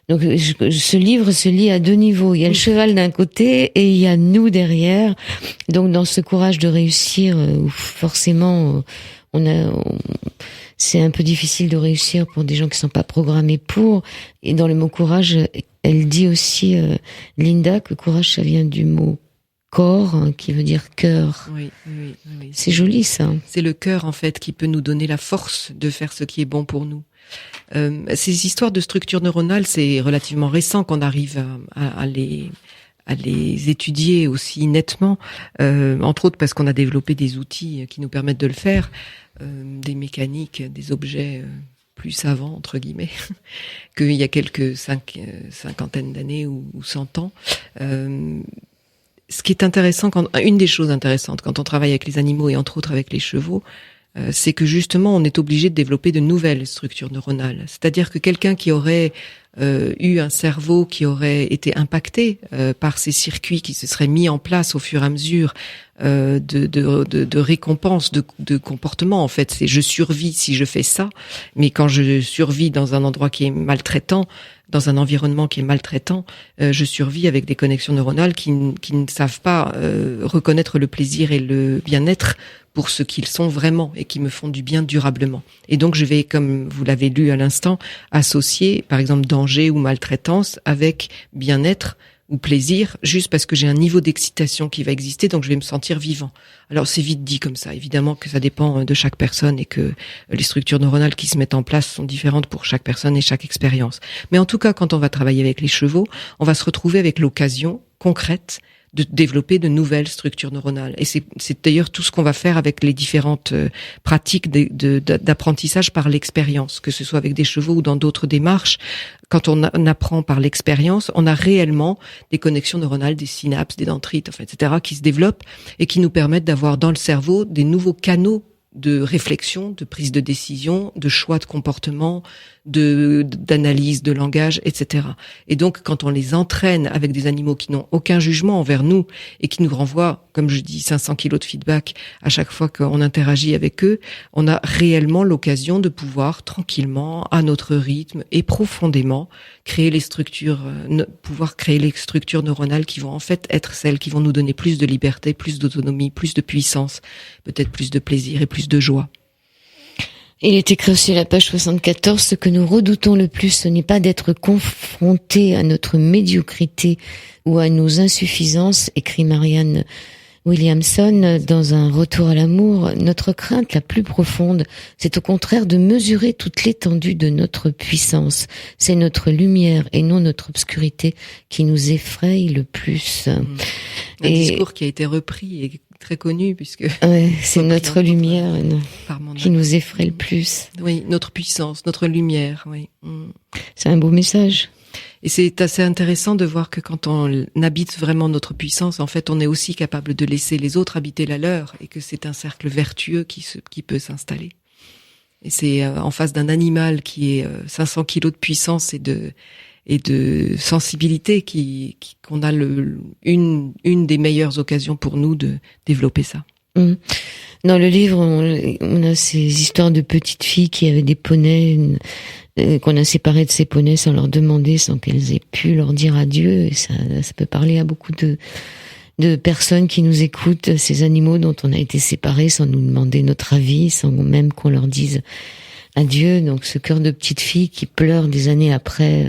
Donc, ce livre se lit à deux niveaux. Il y a le cheval d'un côté et il y a nous derrière. Donc, dans ce courage de réussir, forcément, c'est un peu difficile de réussir pour des gens qui sont pas programmés pour. Et dans le mot courage, elle dit aussi, Linda, que courage, ça vient du mot corps, hein, qui veut dire cœur. Oui. C'est joli, ça. C'est le cœur, en fait, qui peut nous donner la force de faire ce qui est bon pour nous. Ces histoires de structure neuronale, c'est relativement récent qu'on arrive à les étudier aussi nettement, entre autres parce qu'on a développé des outils qui nous permettent de le faire, des mécaniques, des objets plus savants, entre guillemets, qu'il y a quelques cinquantaine d'années ou 100 ans. Ce qui est intéressant, une des choses intéressantes quand on travaille avec les animaux et entre autres avec les chevaux, c'est que justement on est obligé de développer de nouvelles structures neuronales. C'est-à-dire que quelqu'un qui aurait eu un cerveau qui aurait été impacté par ces circuits qui se seraient mis en place au fur et à mesure de récompenses, de comportement, en fait, c'est je survis si je fais ça, mais quand je survis dans un endroit qui est maltraitant, dans un environnement qui est maltraitant, je survis avec des connexions neuronales qui ne savent pas reconnaître le plaisir et le bien-être pour ce qu'ils sont vraiment et qui me font du bien durablement. Et donc je vais, comme vous l'avez lu à l'instant, associer par exemple danger ou maltraitance avec bien-être ou plaisir, juste parce que j'ai un niveau d'excitation qui va exister, donc je vais me sentir vivant. Alors c'est vite dit comme ça, évidemment que ça dépend de chaque personne et que les structures neuronales qui se mettent en place sont différentes pour chaque personne et chaque expérience. Mais en tout cas, quand on va travailler avec les chevaux, on va se retrouver avec l'occasion concrète de développer de nouvelles structures neuronales. Et c'est d'ailleurs tout ce qu'on va faire avec les différentes pratiques d'apprentissage par l'expérience, que ce soit avec des chevaux ou dans d'autres démarches. Quand on apprend par l'expérience, on a réellement des connexions neuronales, des synapses, des dendrites, enfin, etc., qui se développent et qui nous permettent d'avoir dans le cerveau des nouveaux canaux de réflexion, de prise de décision, de choix de comportement, d'analyse de langage, etc. Et donc, quand on les entraîne avec des animaux qui n'ont aucun jugement envers nous et qui nous renvoient, comme je dis, 500 kilos de feedback à chaque fois qu'on interagit avec eux, on a réellement l'occasion de pouvoir tranquillement, à notre rythme et profondément, créer les structures neuronales qui vont en fait être celles qui vont nous donner plus de liberté, plus d'autonomie, plus de puissance, peut-être plus de plaisir et plus de joie. Il est écrit aussi à la page 74, ce que nous redoutons le plus, ce n'est pas d'être confrontés à notre médiocrité ou à nos insuffisances, écrit Marianne Williamson dans un retour à l'amour. Notre crainte la plus profonde, c'est au contraire de mesurer toute l'étendue de notre puissance. C'est notre lumière et non notre obscurité qui nous effraie le plus. Un discours qui a été repris et très connu puisque c'est notre lumière qui nous effraie le plus. Oui, notre puissance, notre lumière, oui. C'est un beau message. Et c'est assez intéressant de voir que quand on habite vraiment notre puissance, en fait, on est aussi capable de laisser les autres habiter la leur et que c'est un cercle vertueux qui peut s'installer. Et c'est en face d'un animal qui est 500 kilos de puissance et de sensibilité qu'on a une des meilleures occasions pour nous de développer ça. Dans le livre, on a ces histoires de petites filles qui avaient des poneys, qu'on a séparées de ces poneys sans leur demander, sans qu'elles aient pu leur dire adieu. Et ça peut parler à beaucoup de personnes qui nous écoutent, ces animaux dont on a été séparés sans nous demander notre avis, sans même qu'on leur dise adieu. Donc ce cœur de petite fille qui pleure des années après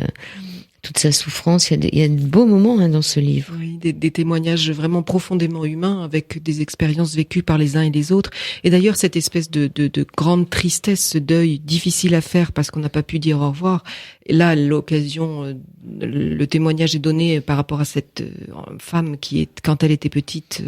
toute sa souffrance. Il y a de beaux moments dans ce livre. Oui, des témoignages vraiment profondément humains avec des expériences vécues par les uns et les autres. Et d'ailleurs, cette espèce de grande tristesse, ce deuil difficile à faire parce qu'on n'a pas pu dire au revoir. Et là, l'occasion, le témoignage est donné par rapport à cette femme qui, quand elle était petite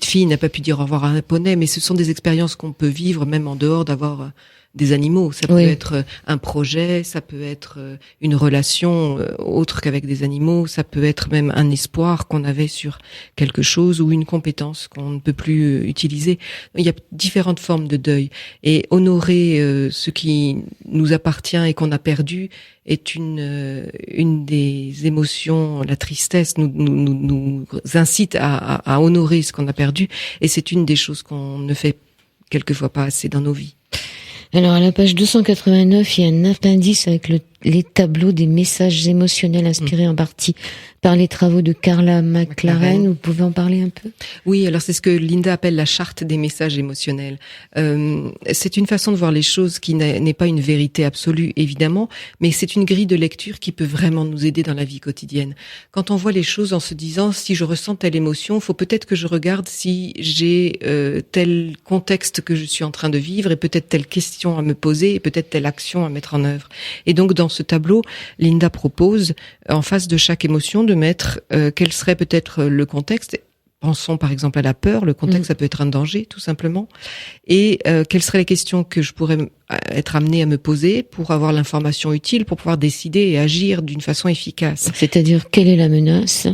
fille, n'a pas pu dire au revoir à un poney. Mais ce sont des expériences qu'on peut vivre même en dehors d'avoir des animaux. Ça peut être un projet, ça peut être une relation autre qu'avec des animaux, ça peut être même un espoir qu'on avait sur quelque chose ou une compétence qu'on ne peut plus utiliser. Il y a différentes formes de deuil. Et honorer ce qui nous appartient et qu'on a perdu est une des émotions. La tristesse nous incite à honorer ce qu'on a perdu, et c'est une des choses qu'on ne fait quelquefois pas assez dans nos vies. Alors à la page 289, il y a un appendice avec les tableaux des messages émotionnels inspirés en partie par les travaux de Carla McLaren. Vous pouvez en parler un peu ? Oui, alors c'est ce que Linda appelle la charte des messages émotionnels. C'est une façon de voir les choses qui n'est pas une vérité absolue, évidemment, mais c'est une grille de lecture qui peut vraiment nous aider dans la vie quotidienne. Quand on voit les choses en se disant, si je ressens telle émotion, faut peut-être que je regarde si j'ai tel contexte que je suis en train de vivre, et peut-être telle question à me poser, et peut-être telle action à mettre en œuvre. Et donc dans ce tableau, Linda propose, en face de chaque émotion, de mettre quel serait peut-être le contexte. Pensons par exemple à la peur. Le contexte, ça peut être un danger, tout simplement. Et quelles seraient les questions que je pourrais être amenée à me poser pour avoir l'information utile, pour pouvoir décider et agir d'une façon efficace. C'est-à-dire, quelle est la menace ?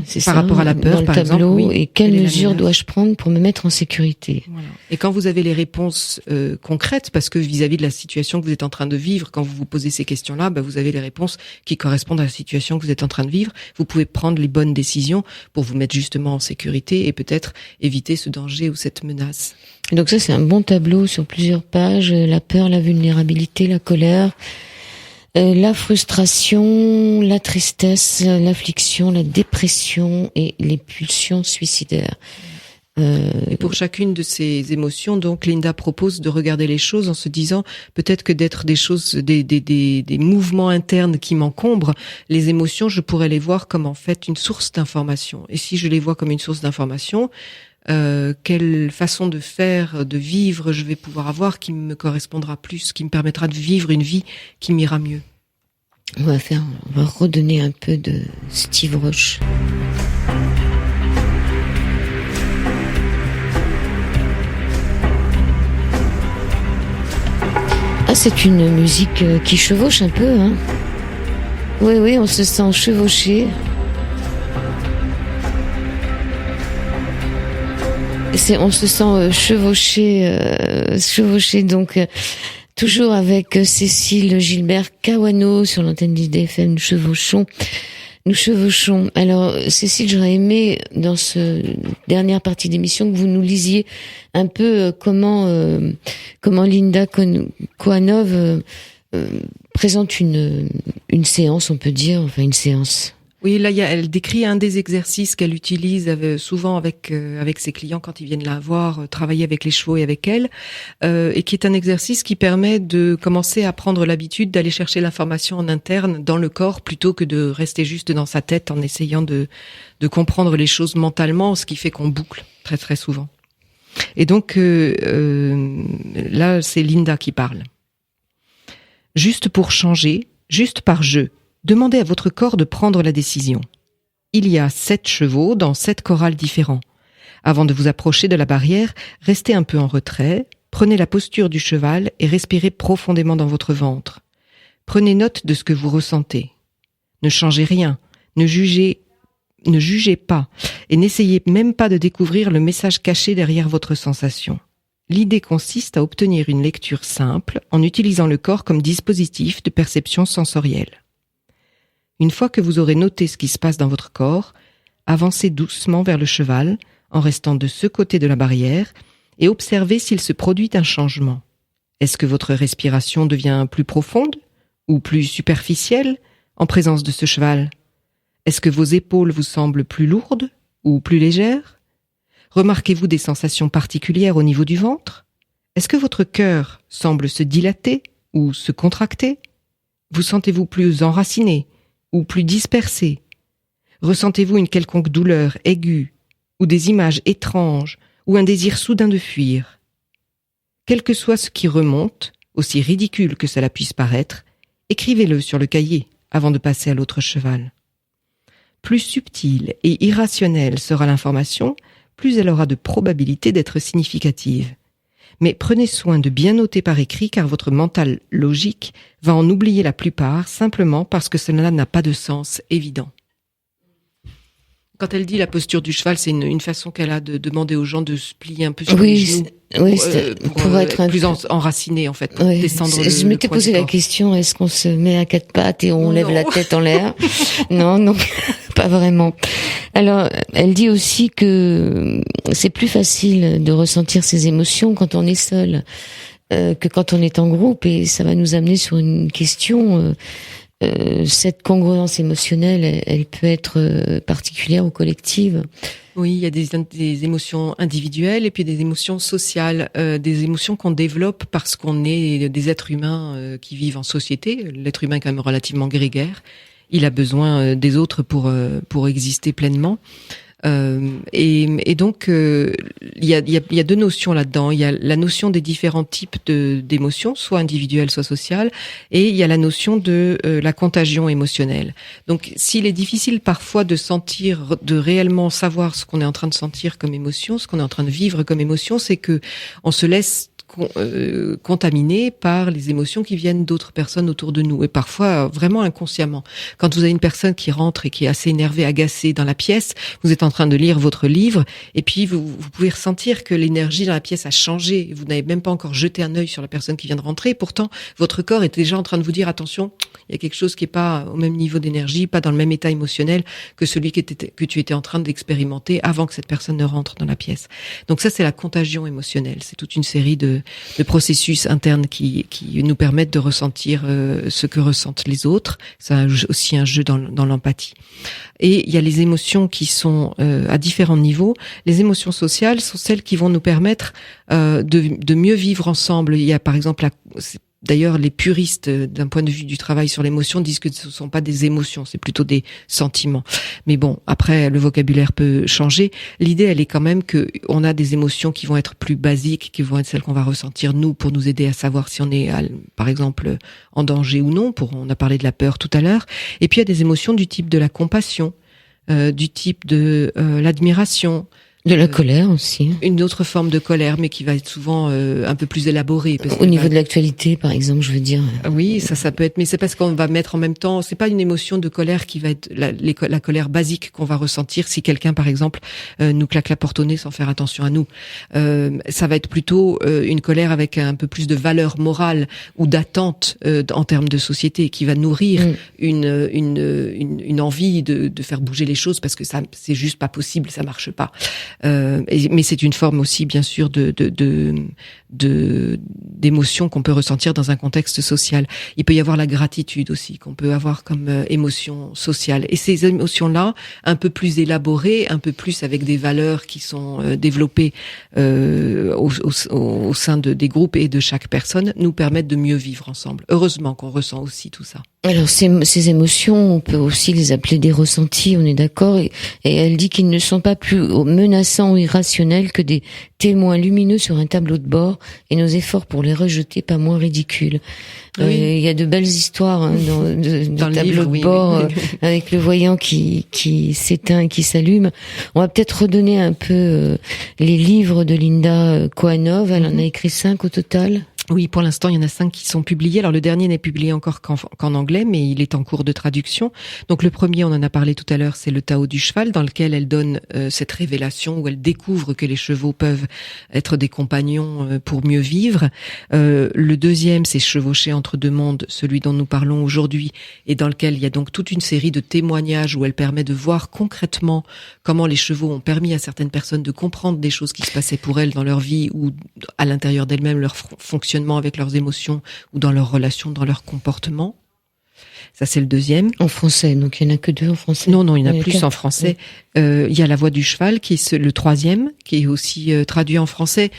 C'est par rapport à la peur, par exemple, oui. Et quelles mesures dois-je prendre pour me mettre en sécurité ? Voilà. Et quand vous avez les réponses concrètes, parce que vis-à-vis de la situation que vous êtes en train de vivre, quand vous vous posez ces questions-là, vous avez les réponses qui correspondent à la situation que vous êtes en train de vivre. Vous pouvez prendre les bonnes décisions pour vous mettre justement en sécurité et peut-être éviter ce danger ou cette menace. Donc ça, c'est un bon tableau sur plusieurs pages. La peur, la vulnérabilité, la colère, la frustration, la tristesse, l'affliction, la dépression et les pulsions suicidaires. Et pour chacune de ces émotions, donc, Linda propose de regarder les choses en se disant peut-être que d'être des choses, des mouvements internes qui m'encombrent, les émotions, je pourrais les voir comme en fait une source d'information. Et si je les vois comme une source d'information, quelle façon de faire, de vivre je vais pouvoir avoir qui me correspondra plus, qui me permettra de vivre une vie qui m'ira mieux. On va redonner un peu de Steve Roach. Ah, c'est une musique qui chevauche un peu, hein. Oui, on se sent chevauché. On se sent chevauché, donc toujours avec Cécile Gilbert Kawano sur l'antenne d'IDFM. Nous chevauchons. Alors Cécile, j'aurais aimé dans ce dernière partie d'émission que vous nous lisiez un peu comment Linda Kohanov présente une séance, on peut dire, enfin une séance. Oui, là, elle décrit un des exercices qu'elle utilise souvent avec ses clients quand ils viennent la voir, travailler avec les chevaux et avec elle, et qui est un exercice qui permet de commencer à prendre l'habitude d'aller chercher l'information en interne dans le corps plutôt que de rester juste dans sa tête en essayant de comprendre les choses mentalement, ce qui fait qu'on boucle très très souvent. Et donc là, c'est Linda qui parle. Juste pour changer, juste par jeu. Demandez à votre corps de prendre la décision. Il y a 7 chevaux dans 7 corrals différents. Avant de vous approcher de la barrière, restez un peu en retrait, prenez la posture du cheval et respirez profondément dans votre ventre. Prenez note de ce que vous ressentez. Ne changez rien, ne jugez pas et n'essayez même pas de découvrir le message caché derrière votre sensation. L'idée consiste à obtenir une lecture simple en utilisant le corps comme dispositif de perception sensorielle. Une fois que vous aurez noté ce qui se passe dans votre corps, avancez doucement vers le cheval en restant de ce côté de la barrière et observez s'il se produit un changement. Est-ce que votre respiration devient plus profonde ou plus superficielle en présence de ce cheval ? Est-ce que vos épaules vous semblent plus lourdes ou plus légères ? Remarquez-vous des sensations particulières au niveau du ventre ? Est-ce que votre cœur semble se dilater ou se contracter ? Vous sentez-vous plus enraciné ou plus dispersé ? Ressentez-vous une quelconque douleur aiguë ou des images étranges ou un désir soudain de fuir ? Quel que soit ce qui remonte, aussi ridicule que cela puisse paraître, écrivez-le sur le cahier avant de passer à l'autre cheval. Plus subtile et irrationnelle sera l'information, plus elle aura de probabilité d'être significative. Mais prenez soin de bien noter par écrit car votre mental logique va en oublier la plupart simplement parce que cela n'a pas de sens évident. Quand elle dit la posture du cheval, c'est une façon qu'elle a de demander aux gens de se plier un peu sur les genoux pour être plus enraciné en fait, pour descendre le Je m'étais posé la question, est-ce qu'on se met à quatre pattes et on lève la tête en l'air? Non, pas vraiment. Alors, elle dit aussi que c'est plus facile de ressentir ses émotions quand on est seul que quand on est en groupe, et ça va nous amener sur une question. Cette congruence émotionnelle, elle peut être particulière ou collective. Oui, il y a des émotions individuelles et puis des émotions sociales, des émotions qu'on développe parce qu'on est des êtres humains qui vivent en société. L'être humain est quand même relativement grégaire. Il a besoin des autres pour exister pleinement. Et donc il y a deux notions là-dedans. Il y a la notion des différents types d'émotions, soit individuelles, soit sociales, et il y a la notion de la contagion émotionnelle. Donc s'il est difficile parfois de sentir, de réellement savoir ce qu'on est en train de sentir comme émotion, ce qu'on est en train de vivre comme émotion, c'est que on se laisse contaminé par les émotions qui viennent d'autres personnes autour de nous, et parfois vraiment inconsciemment. Quand vous avez une personne qui rentre et qui est assez énervée, agacée dans la pièce, vous êtes en train de lire votre livre, et puis vous pouvez ressentir que l'énergie dans la pièce a changé. Vous n'avez même pas encore jeté un œil sur la personne qui vient de rentrer, et pourtant votre corps est déjà en train de vous dire attention, il y a quelque chose qui est pas au même niveau d'énergie, pas dans le même état émotionnel que celui que tu étais en train d'expérimenter avant que cette personne ne rentre dans la pièce. Donc ça, c'est la contagion émotionnelle. C'est toute une série de processus internes qui nous permettent de ressentir ce que ressentent les autres. C'est aussi un jeu dans l'empathie. Et il y a les émotions qui sont à différents niveaux. Les émotions sociales sont celles qui vont nous permettre de mieux vivre ensemble. Il y a par exemple d'ailleurs, les puristes, d'un point de vue du travail sur l'émotion, disent que ce ne sont pas des émotions, c'est plutôt des sentiments. Mais bon, après, le vocabulaire peut changer. L'idée, elle est quand même que on a des émotions qui vont être plus basiques, qui vont être celles qu'on va ressentir nous pour nous aider à savoir si on est, par exemple, en danger ou non. On a parlé de la peur tout à l'heure. Et puis, il y a des émotions du type de la compassion, du type de l'admiration. De la colère aussi. Une autre forme de colère, mais qui va être souvent un peu plus élaborée. Au niveau de l'actualité, par exemple, je veux dire. Oui, ça peut être, mais c'est parce qu'on va mettre en même temps, c'est pas une émotion de colère qui va être la colère basique qu'on va ressentir si quelqu'un, par exemple, nous claque la porte au nez sans faire attention à nous. Ça va être plutôt une colère avec un peu plus de valeur morale ou d'attente en termes de société, qui va nourrir une envie de faire bouger les choses parce que ça, c'est juste pas possible, ça marche pas. Mais c'est une forme aussi, bien sûr, d'émotion qu'on peut ressentir dans un contexte social. Il peut y avoir la gratitude aussi, qu'on peut avoir comme émotion sociale. Et ces émotions-là, un peu plus élaborées, un peu plus avec des valeurs qui sont développées au sein des groupes et de chaque personne, nous permettent de mieux vivre ensemble. Heureusement qu'on ressent aussi tout ça. Alors ces émotions, on peut aussi les appeler des ressentis, on est d'accord, et elle dit qu'ils ne sont pas plus menaçants ou irrationnels que des témoins lumineux sur un tableau de bord, et nos efforts pour les rejeter pas moins ridicules. Il y a de belles histoires dans le tableau de bord, avec le voyant qui s'éteint et qui s'allume. On va peut-être redonner un peu les livres de Linda Kohanov. Elle en a écrit 5 au total. Oui, pour l'instant, il y en a 5 qui sont publiés. Alors, le dernier n'est publié encore qu'en anglais, mais il est en cours de traduction. Donc, le premier, on en a parlé tout à l'heure, c'est le Tao du cheval, dans lequel elle donne cette révélation, où elle découvre que les chevaux peuvent être des compagnons pour mieux vivre. Le deuxième, c'est Chevaucher entre deux mondes, celui dont nous parlons aujourd'hui, et dans lequel il y a donc toute une série de témoignages où elle permet de voir concrètement comment les chevaux ont permis à certaines personnes de comprendre des choses qui se passaient pour elles dans leur vie ou à l'intérieur d'elles-mêmes, leur fonctionnement avec leurs émotions ou dans leurs relations, dans leur comportement. Ça, c'est le deuxième. En français, donc il n'y en a que 2 en français. Non, il y en a plus 4. En français. Il y a La Voix du cheval, qui est le troisième, qui est aussi traduit en français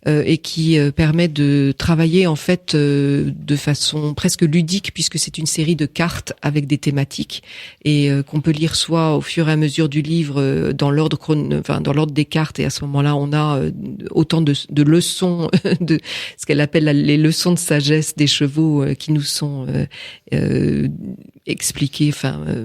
et qui permet de travailler en fait de façon presque ludique, puisque c'est une série de cartes avec des thématiques et qu'on peut lire soit au fur et à mesure du livre dans l'ordre des cartes, et à ce moment-là on a autant de leçons de ce qu'elle appelle les leçons de sagesse des chevaux qui nous sont expliquées,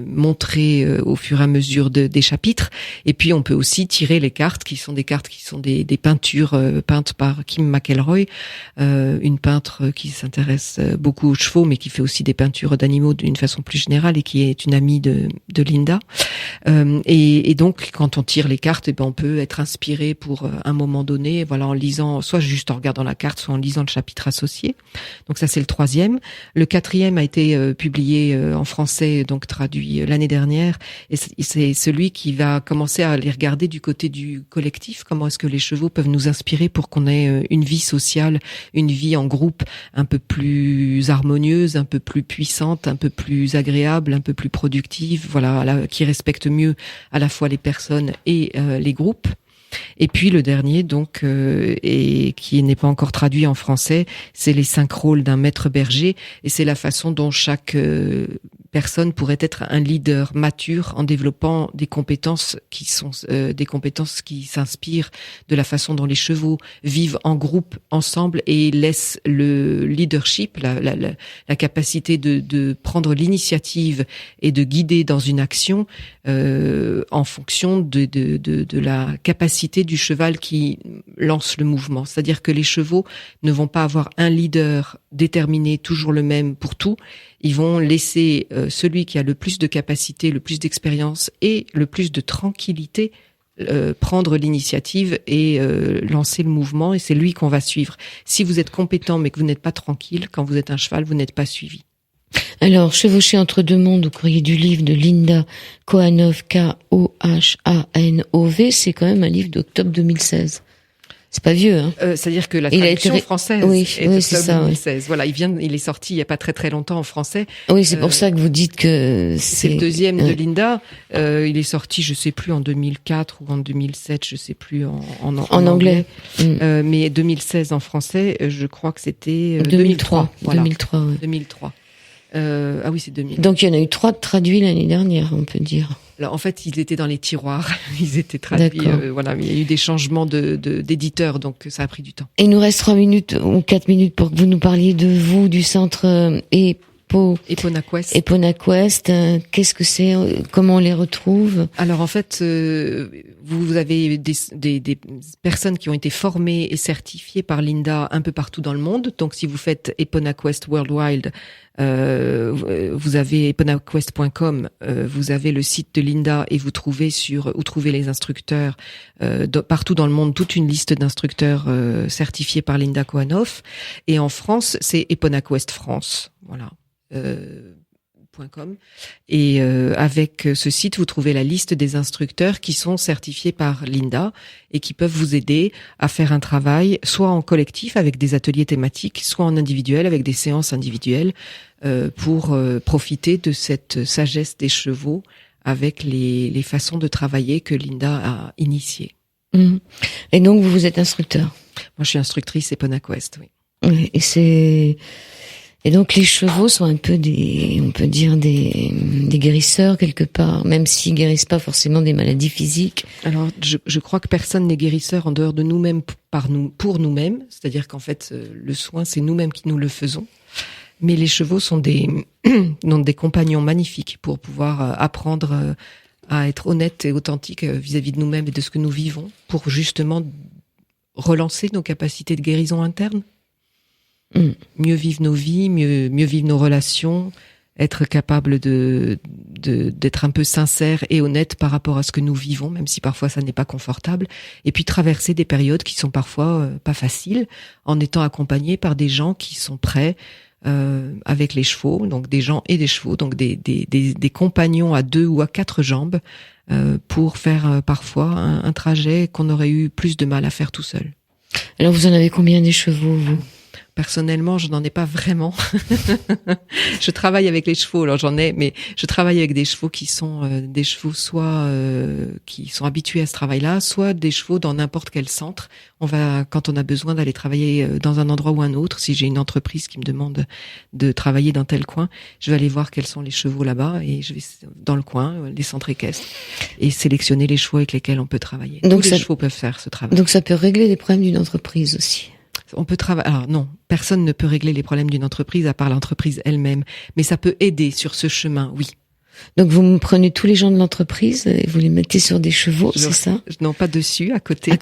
montrées au fur et à mesure des chapitres. chapitres. Et puis on peut aussi tirer les cartes, qui sont des peintures peintes par Kim McElroy, une peintre qui s'intéresse beaucoup aux chevaux, mais qui fait aussi des peintures d'animaux d'une façon plus générale et qui est une amie de Linda. Et donc quand on tire les cartes, on peut être inspiré pour un moment donné, voilà, en lisant, soit juste en regardant la carte, soit en lisant le chapitre associé. Donc ça, c'est le 3e. Le 4e a été publié en français, donc traduit l'année dernière, et c'est celui qui va commencer à les regarder du côté du collectif. Comment est-ce que les chevaux peuvent nous inspirer pour qu'on ait une vie sociale, une vie en groupe un peu plus harmonieuse, un peu plus puissante, un peu plus agréable, un peu plus productive, voilà, qui respecte mieux à la fois les personnes et les groupes. Et puis le dernier, donc, et qui n'est pas encore traduit en français, c'est les 5 rôles d'un maître berger, et c'est la façon dont chaque personne pourrait être un leader mature en développant des compétences qui sont des compétences qui s'inspirent de la façon dont les chevaux vivent en groupe ensemble et laissent le leadership, la capacité de prendre l'initiative et de guider dans une action en fonction de la capacité du cheval qui lance le mouvement. C'est-à-dire que les chevaux ne vont pas avoir un leader déterminé, toujours le même pour tout. Ils vont laisser celui qui a le plus de capacité, le plus d'expérience et le plus de tranquillité prendre l'initiative et lancer le mouvement, et c'est lui qu'on va suivre. Si vous êtes compétent mais que vous n'êtes pas tranquille, quand vous êtes un cheval, vous n'êtes pas suivi. Alors, Chevaucher entre deux mondes au courrier du livre de Linda Kohanov, Kohanov, c'est quand même un livre d'octobre 2016. C'est pas vieux, hein. C'est-à-dire que la traduction française est de c'est ça, 2016. Oui. Voilà, il est sorti il y a pas très longtemps en français. Oui, c'est pour ça que vous dites que c'est le 2e de Linda. Il est sorti, je sais plus, en 2004 ou en 2007, je sais plus en anglais. Mais 2016 en français, je crois que c'était 2003. Voilà. 2003, ouais. 2003. Ah oui, c'est 2000. Donc il y en a eu 3 traduits l'année dernière, on peut dire. Alors, en fait, ils étaient dans les tiroirs, ils étaient traduits. Voilà, mais il y a eu des changements d'éditeurs, donc ça a pris du temps. Et il nous reste 3 minutes ou 4 minutes pour que vous nous parliez de vous, du centre EponaQuest. EponaQuest, qu'est-ce que c'est? Comment on les retrouve? Alors en fait, vous avez des personnes qui ont été formées et certifiées par Linda un peu partout dans le monde. Donc si vous faites EponaQuest Worldwide, vous avez eponaquest.com, vous avez le site de Linda et vous trouvez où trouver les instructeurs partout dans le monde, toute une liste d'instructeurs certifiés par Linda Kohanov. Et en France, c'est EponaQuest France. Voilà. .com. Et avec ce site, vous trouvez la liste des instructeurs qui sont certifiés par Linda et qui peuvent vous aider à faire un travail soit en collectif avec des ateliers thématiques, soit en individuel avec des séances individuelles pour profiter de cette sagesse des chevaux avec les façons de travailler que Linda a initiées. Mmh. Et donc vous êtes instructeur? Moi, je suis instructrice EponaQuest, oui. Oui, et donc les chevaux sont un peu on peut dire des guérisseurs quelque part, même s'ils guérissent pas forcément des maladies physiques. Alors je crois que personne n'est guérisseur en dehors de nous-mêmes pour nous-mêmes, c'est-à-dire qu'en fait le soin c'est nous-mêmes qui nous le faisons. Mais les chevaux sont des compagnons magnifiques pour pouvoir apprendre à être honnête et authentique vis-à-vis de nous-mêmes et de ce que nous vivons, pour justement relancer nos capacités de guérison interne. Mieux vivre nos vies, mieux vivre nos relations, être capable d'être un peu sincère et honnête par rapport à ce que nous vivons, même si parfois ça n'est pas confortable, et puis traverser des périodes qui sont parfois pas faciles, en étant accompagné par des gens qui sont prêts avec les chevaux, donc des gens et des chevaux, donc des compagnons à 2 ou à 4 jambes, pour faire parfois un trajet qu'on aurait eu plus de mal à faire tout seul. Alors vous en avez combien des chevaux, vous ? Personnellement, je n'en ai pas vraiment. Je travaille avec les chevaux, alors j'en ai, mais je travaille avec des chevaux qui sont des chevaux soit qui sont habitués à ce travail-là, soit des chevaux dans n'importe quel centre. Quand on a besoin d'aller travailler dans un endroit ou un autre, si j'ai une entreprise qui me demande de travailler dans tel coin, je vais aller voir quels sont les chevaux là-bas et je vais dans le coin, les centres équestres, et sélectionner les chevaux avec lesquels on peut travailler. Donc tous les chevaux peuvent faire ce travail. Donc ça peut régler les problèmes d'une entreprise aussi. On peut travailler. Alors non, personne ne peut régler les problèmes d'une entreprise à part l'entreprise elle-même, mais ça peut aider sur ce chemin, oui. Donc vous prenez tous les gens de l'entreprise et vous les mettez sur des chevaux, c'est ça? Non, pas dessus, à côté. À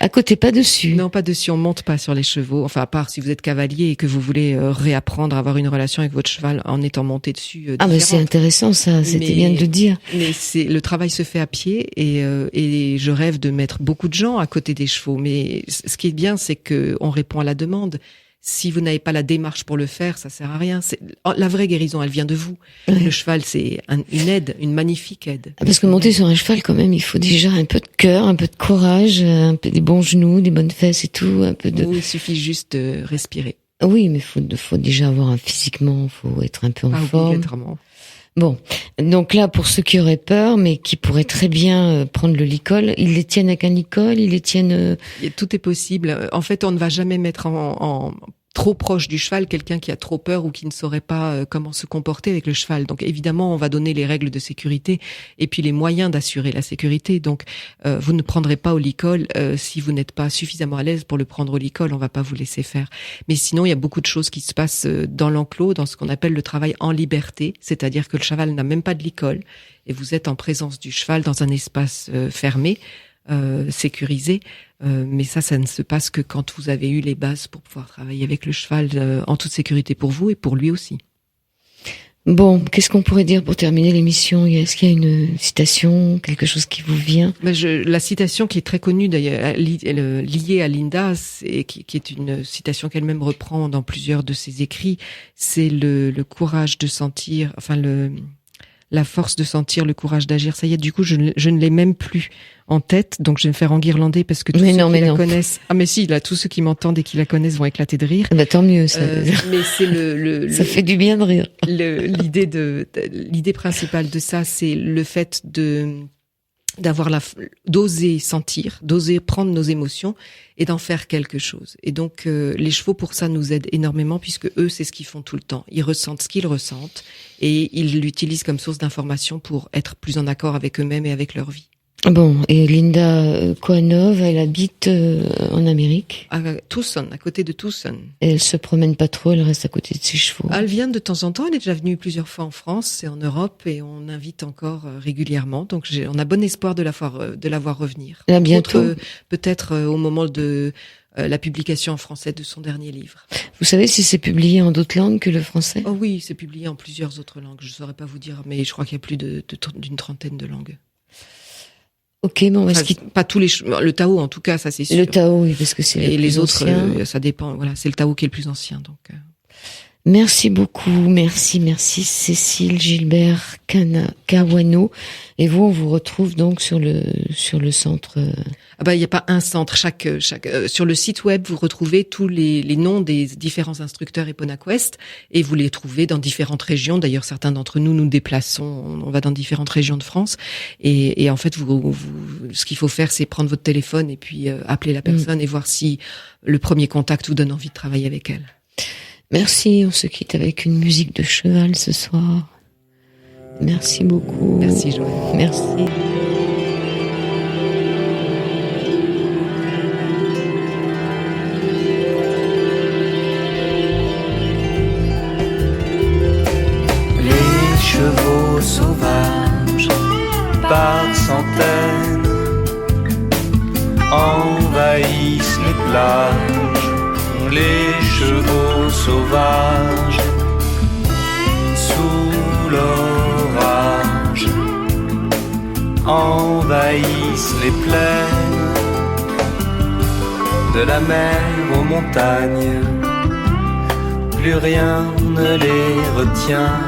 côté, pas dessus. Non, pas dessus, on monte pas sur les chevaux. Enfin, à part si vous êtes cavalier et que vous voulez réapprendre à avoir une relation avec votre cheval en étant monté dessus. Ah, mais c'est intéressant ça, c'était bien de le dire. Mais le travail se fait à pied et je rêve de mettre beaucoup de gens à côté des chevaux. Mais ce qui est bien, c'est que on répond à la demande. Si vous n'avez pas la démarche pour le faire, ça sert à rien. La vraie guérison, elle vient de vous. Ouais. Le cheval, c'est une aide, une magnifique aide. Parce que monter sur un cheval, quand même, il faut déjà un peu de cœur, un peu de courage, un peu des bons genoux, des bonnes fesses et tout, un peu de... Il suffit juste de respirer. Oui, mais faut déjà avoir physiquement, faut être un peu en forme. Obligatoirement. Bon, donc là, pour ceux qui auraient peur, mais qui pourraient très bien prendre le licol, ils les tiennent avec un licol, ils les tiennent... Tout est possible. En fait, on ne va jamais mettre en trop proche du cheval quelqu'un qui a trop peur ou qui ne saurait pas comment se comporter avec le cheval. Donc évidemment, on va donner les règles de sécurité et puis les moyens d'assurer la sécurité. Donc vous ne prendrez pas au licol si vous n'êtes pas suffisamment à l'aise pour le prendre au licol, on va pas vous laisser faire. Mais sinon, il y a beaucoup de choses qui se passent dans l'enclos, dans ce qu'on appelle le travail en liberté, c'est-à-dire que le cheval n'a même pas de licol et vous êtes en présence du cheval dans un espace fermé, sécurisé. Mais ça ne se passe que quand vous avez eu les bases pour pouvoir travailler avec le cheval en toute sécurité pour vous et pour lui aussi. Bon, qu'est-ce qu'on pourrait dire pour terminer l'émission? Est-ce qu'il y a une citation, quelque chose qui vous vient? La citation qui est très connue d'ailleurs, liée à Linda, qui est une citation qu'elle-même reprend dans plusieurs de ses écrits, c'est le courage de sentir, la force de sentir, le courage d'agir. Ça y est, du coup, je ne l'ai même plus en tête, donc je vais me faire enguirlander parce que tous ceux qui la connaissent... Ah mais si, là, tous ceux qui m'entendent et qui la connaissent vont éclater de rire. Bah, tant mieux, ça. Mais c'est ça fait du bien de rire. L'idée principale de ça, c'est le fait d'oser sentir, d'oser prendre nos émotions et d'en faire quelque chose. Et donc les chevaux pour ça nous aident énormément puisque eux c'est ce qu'ils font tout le temps. Ils ressentent ce qu'ils ressentent et ils l'utilisent comme source d'information pour être plus en accord avec eux-mêmes et avec leur vie. Bon, et Linda Kohanov, elle habite en Amérique. À Tucson, à côté de Tucson. Et elle se promène pas trop, elle reste à côté de ses chevaux. Elle vient de temps en temps, elle est déjà venue plusieurs fois en France et en Europe et on invite encore régulièrement. Donc on a bon espoir de la voir revenir. À bientôt. Peut-être au moment de la publication en français de son dernier livre. Vous savez si c'est publié en d'autres langues que le français? Oh oui, c'est publié en plusieurs autres langues. Je saurais pas vous dire, mais je crois qu'il y a plus d'une trentaine de langues. Ok, bon, pas tous le Tao en tout cas, ça c'est sûr. Le Tao, oui, parce que c'est et le plus les autres, ancien. Ça dépend. Voilà, c'est le Tao qui est le plus ancien, donc. Merci beaucoup, merci Cécile Gilbert Kawano. Et vous, on vous retrouve donc sur le centre. Il n'y a pas un centre. Sur le site web, vous retrouvez tous les noms des différents instructeurs EponaQuest et vous les trouvez dans différentes régions. D'ailleurs, certains d'entre nous nous déplaçons, on va dans différentes régions de France. Et en fait, ce qu'il faut faire, c'est prendre votre téléphone et puis appeler la personne et voir si le premier contact vous donne envie de travailler avec elle. Merci, on se quitte avec une musique de cheval ce soir. Merci beaucoup. Merci Joël. Merci. Les chevaux sauvages par centaines envahissent les plages. Les chevaux sauvages sous l'orage envahissent les plaines, de la mer aux montagnes, plus rien ne les retient.